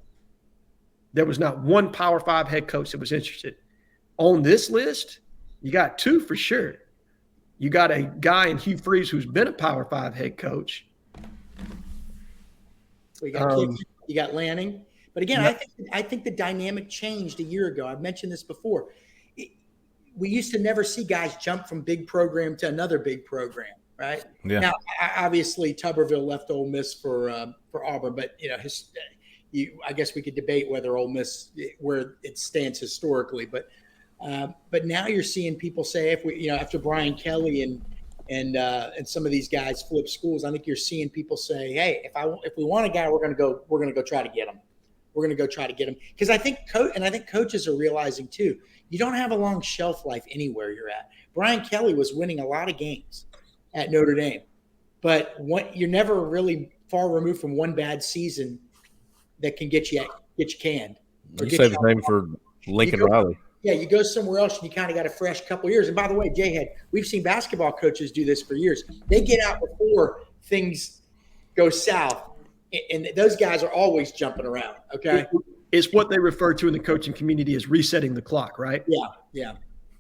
There was not one Power 5 head coach that was interested. On this list, you got two for sure. You got a guy in Hugh Freeze who's been a Power 5 head coach. You got Lanning. But again, I think the dynamic changed a year ago. I've mentioned this before. We used to never see guys jump from big program to another big program, right? Yeah. Now, obviously, Tuberville left Ole Miss for Auburn, but I guess we could debate whether Ole Miss where it stands historically, but now you're seeing people say after Brian Kelly and some of these guys flip schools, I think you're seeing people say, hey, if we want a guy, we're gonna go try to get him. We're gonna go try to get him because I think coaches are realizing too, you don't have a long shelf life anywhere you're at. Brian Kelly was winning a lot of games at Notre Dame, but you're never really far removed from one bad season that can get you canned. You say the same for Lincoln Riley. Yeah, you go somewhere else and you kind of got a fresh couple of years. And by the way, Jhead, we've seen basketball coaches do this for years. They get out before things go south, and those guys are always jumping around, okay? It's what they refer to in the coaching community as resetting the clock, right? Yeah. You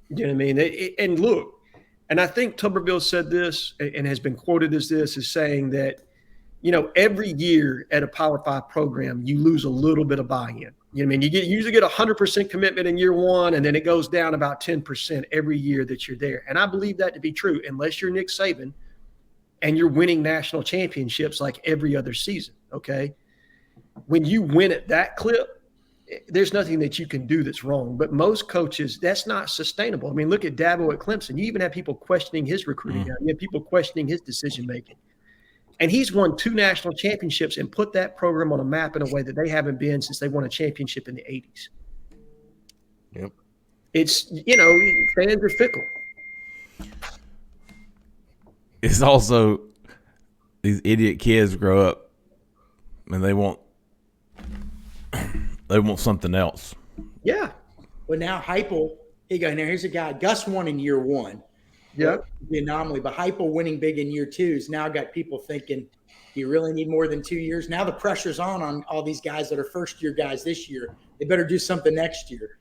know what I mean? And look, and I think Tuberville said this and has been quoted as this, as saying that, every year at a Power 5 program, you lose a little bit of buy-in. You know what I mean? You usually get 100% commitment in year one, and then it goes down about 10% every year that you're there. And I believe that to be true, unless you're Nick Saban and you're winning national championships like every other season, okay? When you win at that clip, there's nothing that you can do that's wrong. But most coaches, that's not sustainable. I mean, look at Dabo at Clemson. You even have people questioning his recruiting. You have people questioning his decision-making. And he's won 2 national championships and put that program on a map in a way that they haven't been since they won a championship in the 80s. Yep. It's, fans are fickle. It's also these idiot kids grow up and they want something else. Yeah. Well, now Heupel, here's a guy. Gus won in year 1. Yeah. The anomaly, but Heupel winning big in year 2 has now got people thinking, do you really need more than 2 years? Now the pressure's on all these guys that are first-year guys this year. They better do something next year.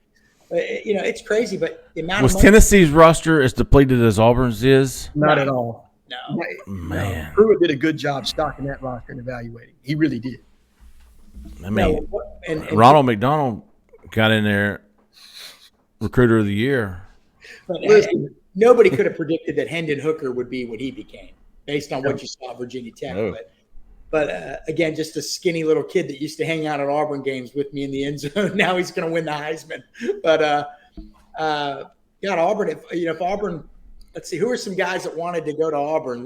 It's crazy, but the amount Was of money, Tennessee's roster as depleted as Auburn's is? Not at all. no. Man, Pruitt did a good job stocking that roster and evaluating. He really did. I mean, And Ronald McDonald got in there, recruiter of the year. But nobody could have predicted that Hendon Hooker would be what he became based on what you saw at Virginia Tech. No. But again, just a skinny little kid that used to hang out at Auburn games with me in the end zone. Now he's going to win the Heisman. But Auburn, if Auburn, let's see, who are some guys that wanted to go to Auburn?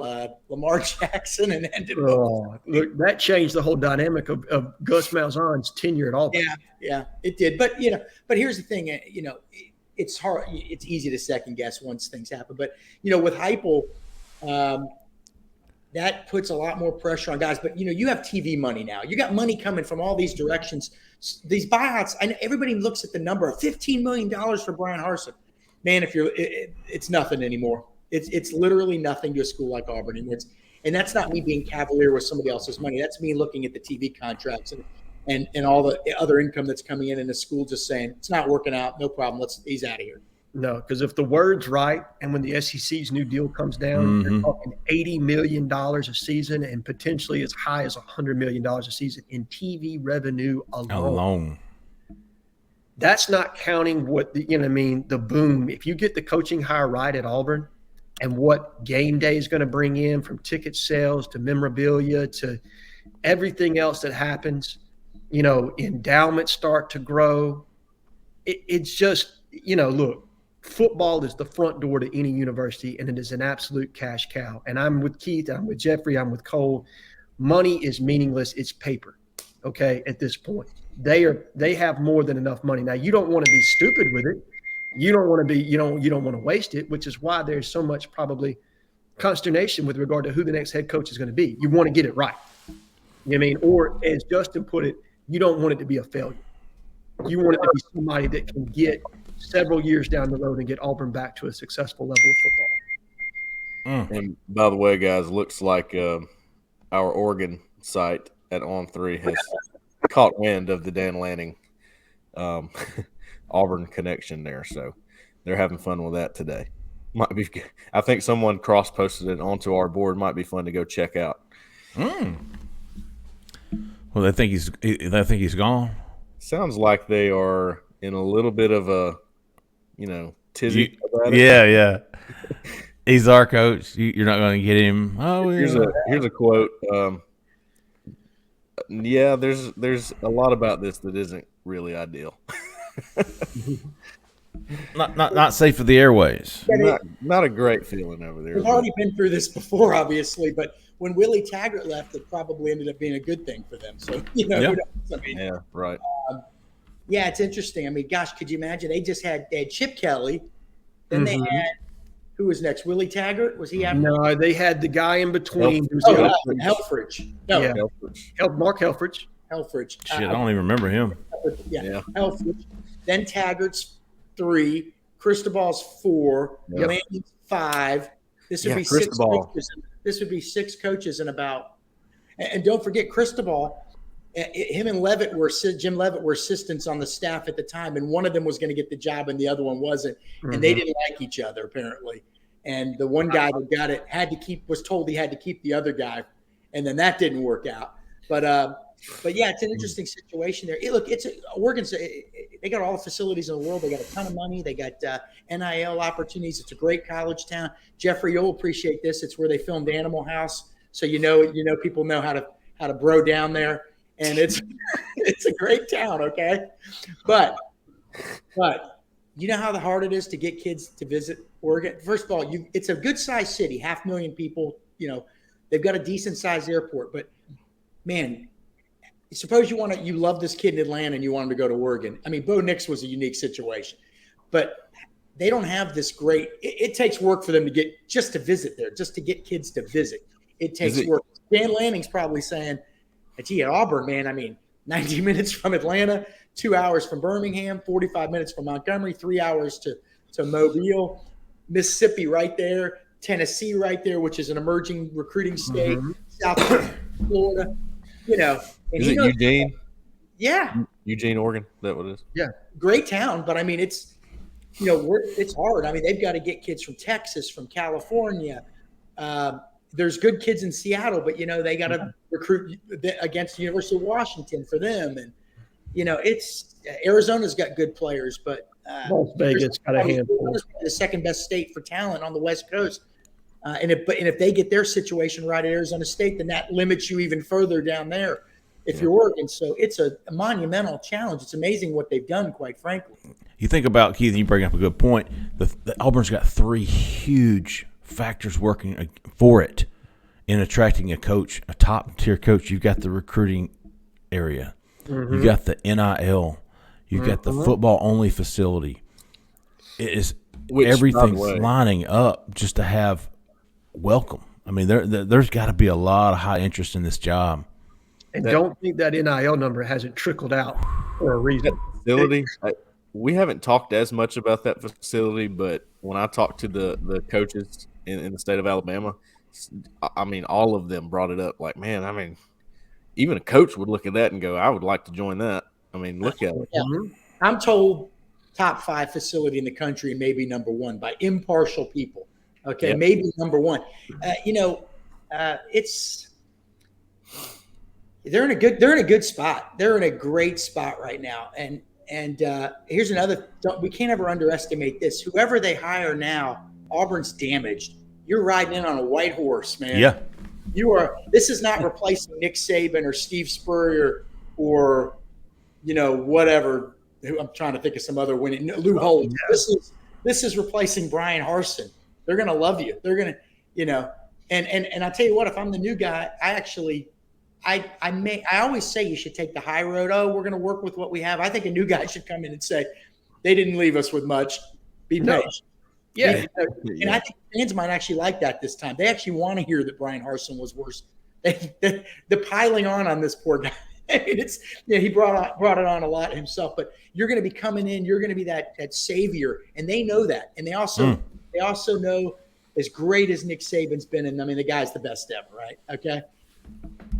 Lamar Jackson and Hendon Hooker. Oh, look, that changed the whole dynamic of Gus Malzahn's tenure at Auburn. Yeah, it did. But here's the thing, it's hard. It's easy to second guess once things happen. But with Heupel, that puts a lot more pressure on guys. But you have TV money now. You got money coming from all these directions. These buyouts, and everybody looks at the number of $15 million for Brian Harsin. Man, it's nothing anymher. It's literally nothing to a school like Auburn, and that's not me being cavalier with somebody else's money. That's me looking at the TV contracts and all the other income that's coming in the school, just saying it's not working out. No problem. He's out of here. No, because if the word's right, and when the SEC's new deal comes down, you're talking $80 million a season and potentially as high as $100 million a season in TV revenue alone. That's not counting what the boom. If you get the coaching hire right at Auburn and what game day is going to bring in from ticket sales to memorabilia to everything else that happens, endowments start to grow. It's just, look, football is the front door to any university, and it is an absolute cash cow. And I'm with Keith, I'm with Jeffrey, I'm with Cole. Money is meaningless. It's paper, okay, at this point. They have more than enough money. Now, you don't want to be stupid with it. You don't want to be, you don't want to waste it, which is why there's so much probably consternation with regard to who the next head coach is going to be. You want to get it right. You know what I mean? Or as Justin put it, you don't want it to be a failure. You want it to be somebody that can get several years down the road and get Auburn back to a successful level of football. And by the way, guys, looks like our Oregon site at On3 has caught wind of the Dan Lanning Auburn connection there, so they're having fun with that today. Might be. I think someone cross-posted it onto our board. Might be fun to go check out. Well, they think he's gone. Sounds like they are in a little bit of a, tizzy. about it. Yeah. He's our coach. You're not going to get him. Oh, Here's a quote. Yeah, there's a lot about this that isn't really ideal. not safe for the airways. Not a great feeling over there. We've already been through this before, obviously, but when Willie Taggart left, it probably ended up being a good thing for them. So, who knows? I mean, Yeah, right. yeah, it's interesting. I mean, gosh, could you imagine? They had Chip Kelly. Then they had, who was next? Willie Taggart? Was he after? No, they had the guy in between. Helfrich. Mark Helfrich. Helfrich. Shit, I don't even remember him. Yeah. Helfrich. Then Taggart's 3. Cristobal's 4. Landon's 5. This would be 6 coaches. This would be 6 coaches in about. And don't forget, Cristobal. Him and Jim Levitt were assistants on the staff at the time, and one of them was going to get the job and the other one wasn't, and they didn't like each other apparently. And the one guy that got it was told he had to keep the other guy, and then that didn't work out. But yeah, it's an interesting situation there. Look, Oregon's they got all the facilities in the world. They got a ton of money. They got NIL opportunities. It's a great college town. Jeffrey, you'll appreciate this. It's where they filmed Animal House, so people know how to bro down there. And it's a great town, okay? But you know how hard it is to get kids to visit Oregon? First of all, it's a good-sized city, 500,000 people. They've got a decent sized airport, but man, suppose you love this kid in Atlanta and you want him to go to Oregon. I mean, Bo Nix was a unique situation, but they don't have this great. It takes work for them to visit there, just to get kids to visit. It takes work. Dan Lanning's probably saying, "Gee, at Auburn, man. I mean, 90 minutes from Atlanta, 2 hours from Birmingham, 45 minutes from Montgomery, 3 hours to Mobile, Mississippi right there, Tennessee right there, which is an emerging recruiting state, South Florida, you know." Is it Eugene? Yeah. Eugene, Oregon. Is that what it is? Yeah. Great town, but I mean, it's hard. I mean, they've got to get kids from Texas, from California. There's good kids in Seattle, but, they got to recruit against the University of Washington for them. And, Arizona's got good players, but Las Vegas got a handful. The second best state for talent on the West Coast. And if they get their situation right at Arizona State, then that limits you even further down there if you're Oregon. So it's a monumental challenge. It's amazing what they've done, quite frankly. You think about, Keith, and you bring up a good point. The Auburn's got 3 huge factors working for it in attracting a coach, a top-tier coach. You've got the recruiting area. Mm-hmm. You've got the NIL. You've got the football-only facility. Everything's lining up just to have welcome. I mean, there's got to be a lot of high interest in this job. And don't think that NIL number hasn't trickled out for a reason. Facility, we haven't talked as much about that facility, but when I talked to the coaches in the state of Alabama, I mean, all of them brought it up. Like, man, I mean, even a coach would look at that and go, I would like to join that. I mean, look at it. Yeah. I'm told top 5 facility in the country and maybe number 1 by impartial people. Okay, yep. Maybe number 1. They're in a good spot. They're in a great spot right now. And here's another. We can't ever underestimate this. Whoever they hire now, Auburn's damaged. You're riding in on a white horse, man. Yeah. You are. This is not replacing Nick Saban or Steve Spurrier or whatever. I'm trying to think of some other winning. Lou Holtz. Yeah. This is replacing Brian Harsin. They're going to love you. They're going to, and I tell you what, if I'm the new guy, I always say you should take the high road. Oh, we're going to work with what we have. I think a new guy should come in and say, they didn't leave us with much. Be patient. Yeah. And I think fans might actually like that this time. They actually want to hear that Brian Harsin was worse. The piling on this poor guy. He brought it on a lot himself, but you're going to be coming in. You're going to be that savior. And they know that. And they also know, as great as Nick Saban's been, and I mean, the guy's the best ever, right? Okay.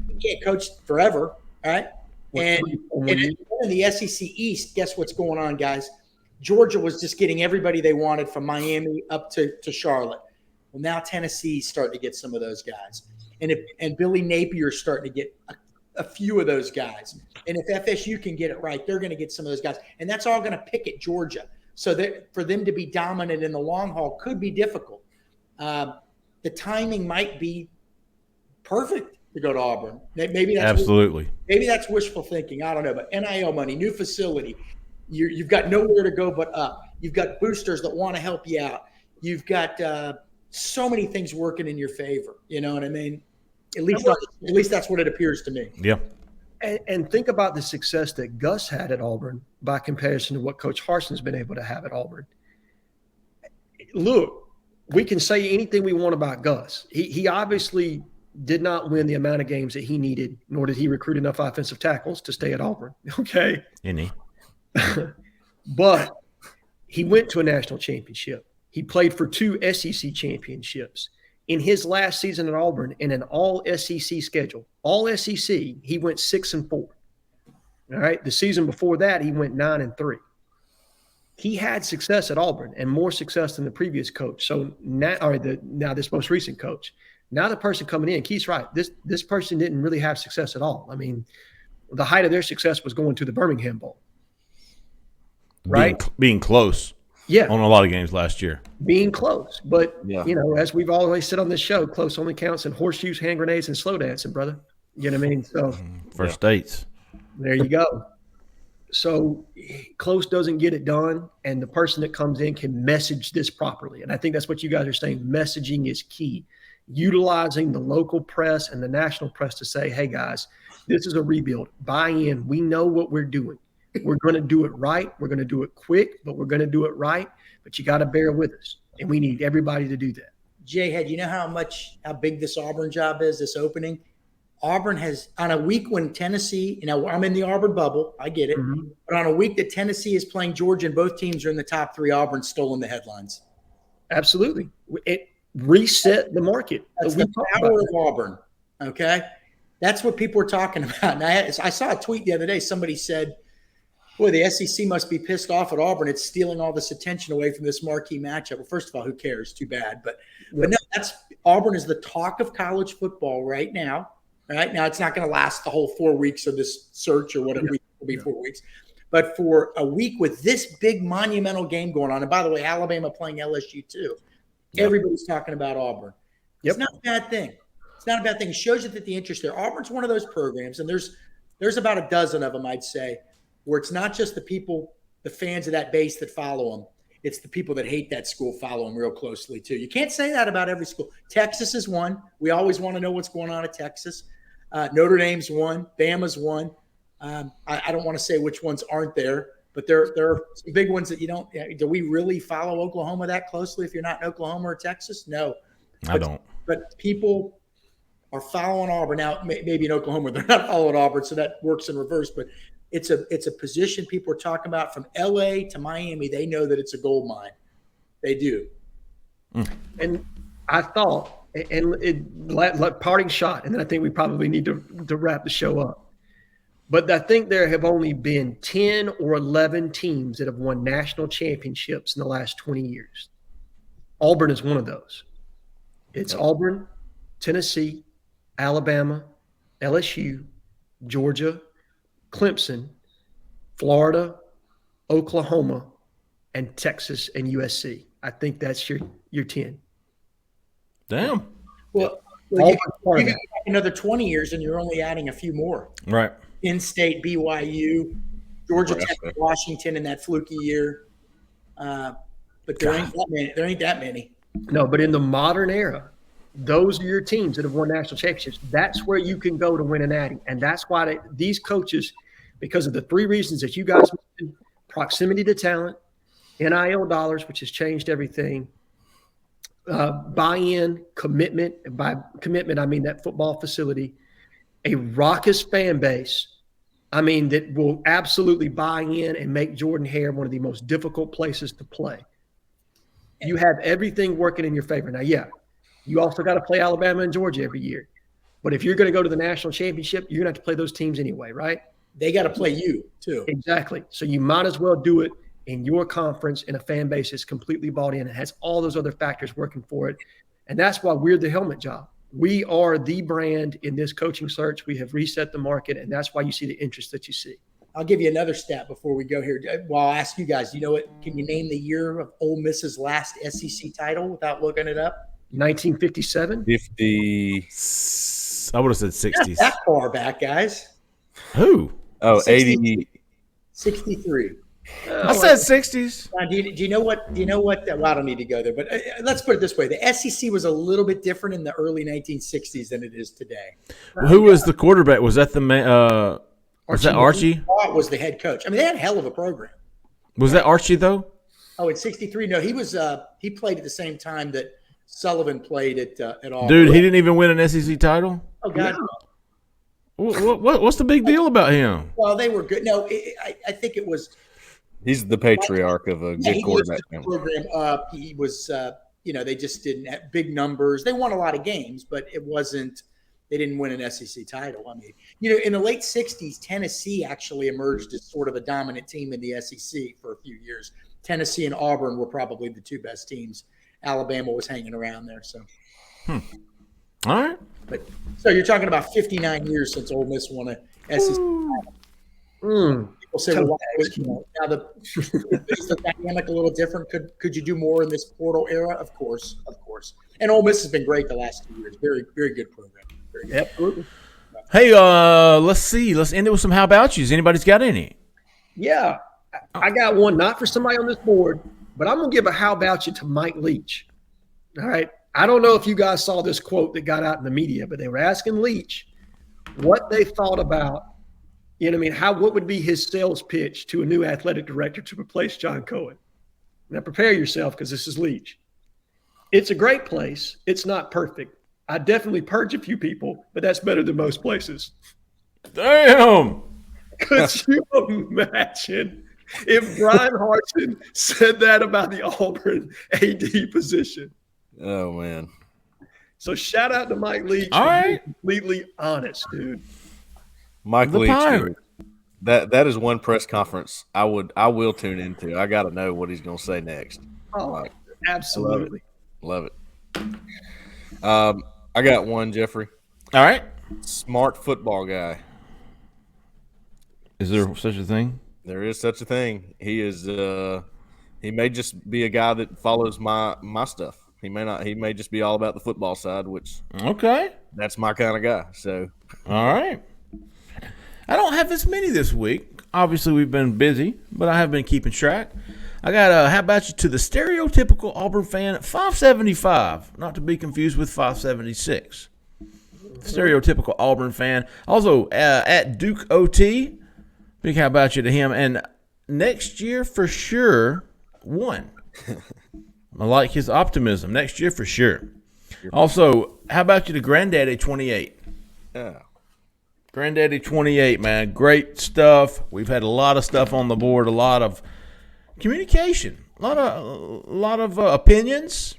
You can't coach forever, all right? And in the SEC East, guess what's going on, guys? Georgia was just getting everybody they wanted from Miami up to Charlotte. Well, now Tennessee's starting to get some of those guys. And Billy Napier's starting to get a few of those guys. And if FSU can get it right, they're going to get some of those guys. And that's all going to pick at Georgia. So that for them to be dominant in the long haul could be difficult. The timing might be perfect to go to Auburn. Maybe that's absolutely. Maybe that's wishful thinking. I don't know. But NIL money, new facility, you've got nowhere to go but up. You've got boosters that want to help you out. You've got so many things working in your favor. You know what I mean? At least that's what it appears to me. Yeah. And think about the success that Gus had at Auburn by comparison to what Coach Harson's been able to have at Auburn. Look, we can say anything we want about Gus. He obviously did not win the amount of games that he needed, nor did he recruit enough offensive tackles to stay at Auburn. Okay. Any. But he went to a national championship. He played for 2 SEC championships. In his last season at Auburn, in an all-SEC schedule, all-SEC, he went 6-4. All right. The season before that, he went 9-3. He had success at Auburn and more success than the previous coach. So now this most recent coach. Now the person coming in, Keith's right. This person didn't really have success at all. I mean, the height of their success was going to the Birmingham Bowl. Right? Being close. Yeah. On a lot of games last year. Being close. But, as we've always said on this show, close only counts in horseshoes, hand grenades, and slow dancing, brother. You know what I mean? So First dates. There you go. So close doesn't get it done, and the person that comes in can message this properly. And I think that's what you guys are saying. Messaging is key. utilizing the local press and the national press to say, hey, guys, this is a rebuild. Buy in. We know what we're doing. We're going to do it right. We're going to do it quick, but we're going to do it right. But you got to bear with us, and we need everybody to do that. Jhead, you know how big this Auburn job is, this opening? Auburn has, on a week when Tennessee, I'm in the Auburn bubble, I get it, but on a week that Tennessee is playing Georgia and both teams are in the top 3, Auburn's stolen the headlines. Absolutely. It reset the market. That's the power of Auburn, okay? That's what people are talking about. And I saw a tweet the other day. Somebody said, boy, the SEC must be pissed off at Auburn. It's stealing all this attention away from this marquee matchup. Well, first of all, who cares? Too bad. But no, Auburn is the talk of college football right now. Right now, it's not going to last the whole 4 weeks of this search or whatever it will be 4 weeks. But for a week with this big monumental game going on, and by the way, Alabama playing LSU too, everybody's talking about Auburn. It's not a bad thing. It's not a bad thing. It shows you that the interest there. Auburn's one of those programs, and there's about a dozen of them, I'd say, where it's not just the people, the fans of that base that follow them. It's the people that hate that school follow them real closely too. You can't say that about every school. Texas is one. We always want to know what's going on at Texas. Notre Dame's one. Bama's one. I don't want to say which ones aren't there, but there are some big ones that you don't. Do we really follow Oklahoma that closely if you're not in Oklahoma or Texas? No. I don't. But people are following Auburn. Now, maybe in Oklahoma they're not following Auburn, so that works in reverse. But it's a position people are talking about from L.A. to Miami. They know that it's a gold mine. They do. And I thought, like parting shot, and then I think we probably need to wrap the show up. But I think there have only been 10 or 11 teams that have won national championships in the last 20 years. Auburn is one of those. It's Auburn, Tennessee, Alabama, LSU, Georgia, Clemson, Florida, Oklahoma, and Texas and USC. I think that's your 10. Damn. Well you can another 20 years and you're only adding a few more. Right. In-state, BYU, Georgia Tech, Washington in that fluky year. But there ain't that many. No, but in the modern era, those are your teams that have won national championships. That's where you can go to win an Natty. And that's why these coaches, because of the 3 reasons that you guys mentioned, proximity to talent, NIL dollars, which has changed everything, buy-in, commitment. And by commitment, I mean that football facility, a raucous fan base, that will absolutely buy in and make Jordan-Hare one of the most difficult places to play. You have everything working in your favor. Now, you also got to play Alabama and Georgia every year. But if you're going to go to the national championship, you're going to have to play those teams anyway, right? They got to play you, too. Exactly. So you might as well do it in your conference in a fan base that's completely bought in and has all those other factors working for it. And that's why we're the helmet job. We are the brand in this coaching search. We have reset the market, and that's why you see the interest that you see. I'll give you another stat before we go here. Well, I'll ask you guys, you know what? Can you name the year of Ole Miss's last SEC title without looking it up? 1957? 50. I would have said 60s. Not that far back, guys. Who? Oh, 80. 63. I said 60s. Now, do you know what? Well, I don't need to go there, but let's put it this way: the SEC was a little bit different in the early 1960s than it is today. Who was the quarterback? Was that was that Archie? Watt was the head coach. They had a hell of a program. Was that Archie though? Oh, in '63, no, he was. He played at the same time that Sullivan played at Auburn. Dude, he didn't even win an SEC title. Oh God. What's the big deal about him? Well, they were good. No, I think it was. He's the patriarch of a good quarterback. Program up. He was, they just didn't have big numbers. They won a lot of games, but it wasn't. They didn't win an SEC title. In the late '60s, Tennessee actually emerged as sort of a dominant team in the SEC for a few years. Tennessee and Auburn were probably the 2 best teams. Alabama was hanging around there. So, all right. But so you're talking about 59 years since Ole Miss won a SEC title. People say, well, now is the dynamic a little different? Could you do more in this portal era? Of course. And Ole Miss has been great the last 2 years. Very, very good program. Very good. Absolutely. Hey, let's see. Let's end it with some how about yous. Anybody's got any? Yeah, I got one, not for somebody on this board, but I'm going to give a how about you to Mike Leach. All right. I don't know if you guys saw this quote that got out in the media, but they were asking Leach what they thought about, what would be his sales pitch to a new athletic director to replace John Cohen? Now prepare yourself because this is Leach. It's a great place. It's not perfect. I definitely purge a few people, but that's better than most places. Damn. Could you imagine if Brian Harsin said that about the Auburn AD position? Oh, man. So shout out to Mike Leach All for right. being completely honest, dude. Mike The Leach, Pirate. that is one press conference I will tune into. I got to know what he's going to say next. Oh, absolutely. Love it. I got one, Jeffrey. All right. Smart football guy. Is there such a thing? There is such a thing. He is. He may just be a guy that follows my stuff. He may not. He may just be all about the football side, which Okay. that's my kind of guy. So All right. I don't have as many this week. Obviously, we've been busy, but I have been keeping track. I got how about you to the stereotypical Auburn fan at 575, not to be confused with 576. Stereotypical Auburn fan. Also, at Duke OT, big how about you to him. And next year for sure, one. I like his optimism. Next year for sure. Also, how about you to Granddaddy 28? yeah, Granddaddy 28, man. Great stuff. We've had a lot of stuff on the board, a lot of communication, a lot of opinions,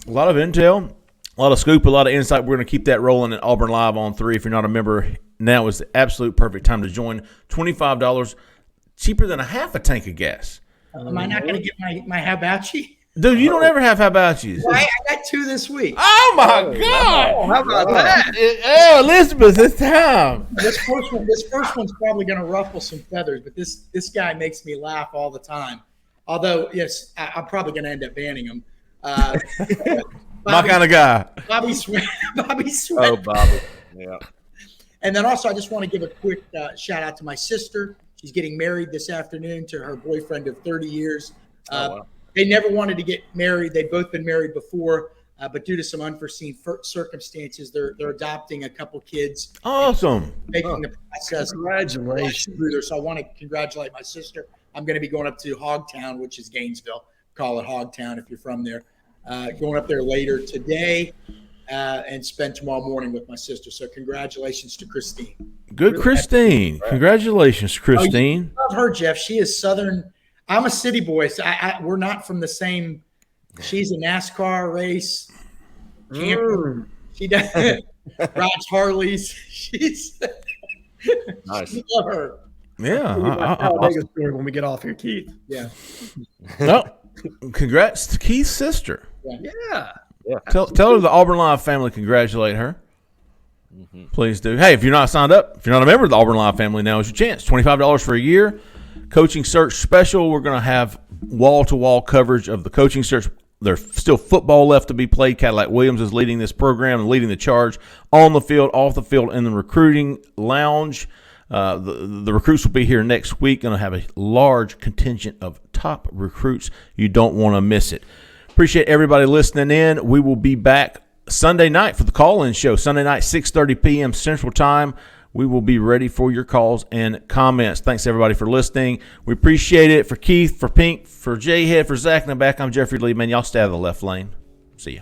a lot of intel, a lot of scoop, a lot of insight. We're going to keep that rolling at Auburn Live on 3. If you're not a member, now is the absolute perfect time to join. $25, cheaper than a half a tank of gas. Am I not going to get my hibachi? Dude, you don't ever have how about you? I got 2 this week. Oh, my God. How about that? Oh, Elizabeth, it's time. This first one's probably going to ruffle some feathers, but this guy makes me laugh all the time. Although, yes, I'm probably going to end up banning him. My kind of guy. Bobby Sweat. oh Bobby, yeah. And then also, I just want to give a quick shout out to my sister. She's getting married this afternoon to her boyfriend of 30 years. Wow. They never wanted to get married. They'd both been married before, but due to some unforeseen circumstances, they're adopting a couple kids. Awesome. Making the process. Congratulations. Smoother. So I want to congratulate my sister. I'm going to be going up to Hogtown, which is Gainesville. Call it Hogtown if you're from there. Going up there later today and spend tomorrow morning with my sister. So congratulations to Christine. Good, Christine. Congratulations, Christine. I love her, Jeff. She is Southern. I'm a city boy. So we're not from the same. She's a NASCAR race camper. She does rides Harleys. She's Nice. I love her. Yeah. Talladega story when we get off here, Keith. Yeah. No, congrats to Keith's sister. Yeah. Tell her the Auburn Live family congratulate her. Please do. Hey, if you're not signed up, if you're not a member of the Auburn Live family, now is your chance. $25 for a year. Coaching search special. We're going to have wall-to-wall coverage of the coaching search. There's still football left to be played. Cadillac Williams is leading this program and leading the charge on the field, off the field, in the recruiting lounge. The recruits will be here next week. Going to have a large contingent of top recruits. You don't want to miss it. Appreciate everybody listening in. We will be back Sunday night for the call-in show. Sunday night, 6:30 p.m. Central Time. We will be ready for your calls and comments. Thanks, everybody, for listening. We appreciate it. For Keith, for Pink, for Jhead, for Zach in the back, I'm Jeffrey Lee. Man, y'all stay out of the left lane. See ya.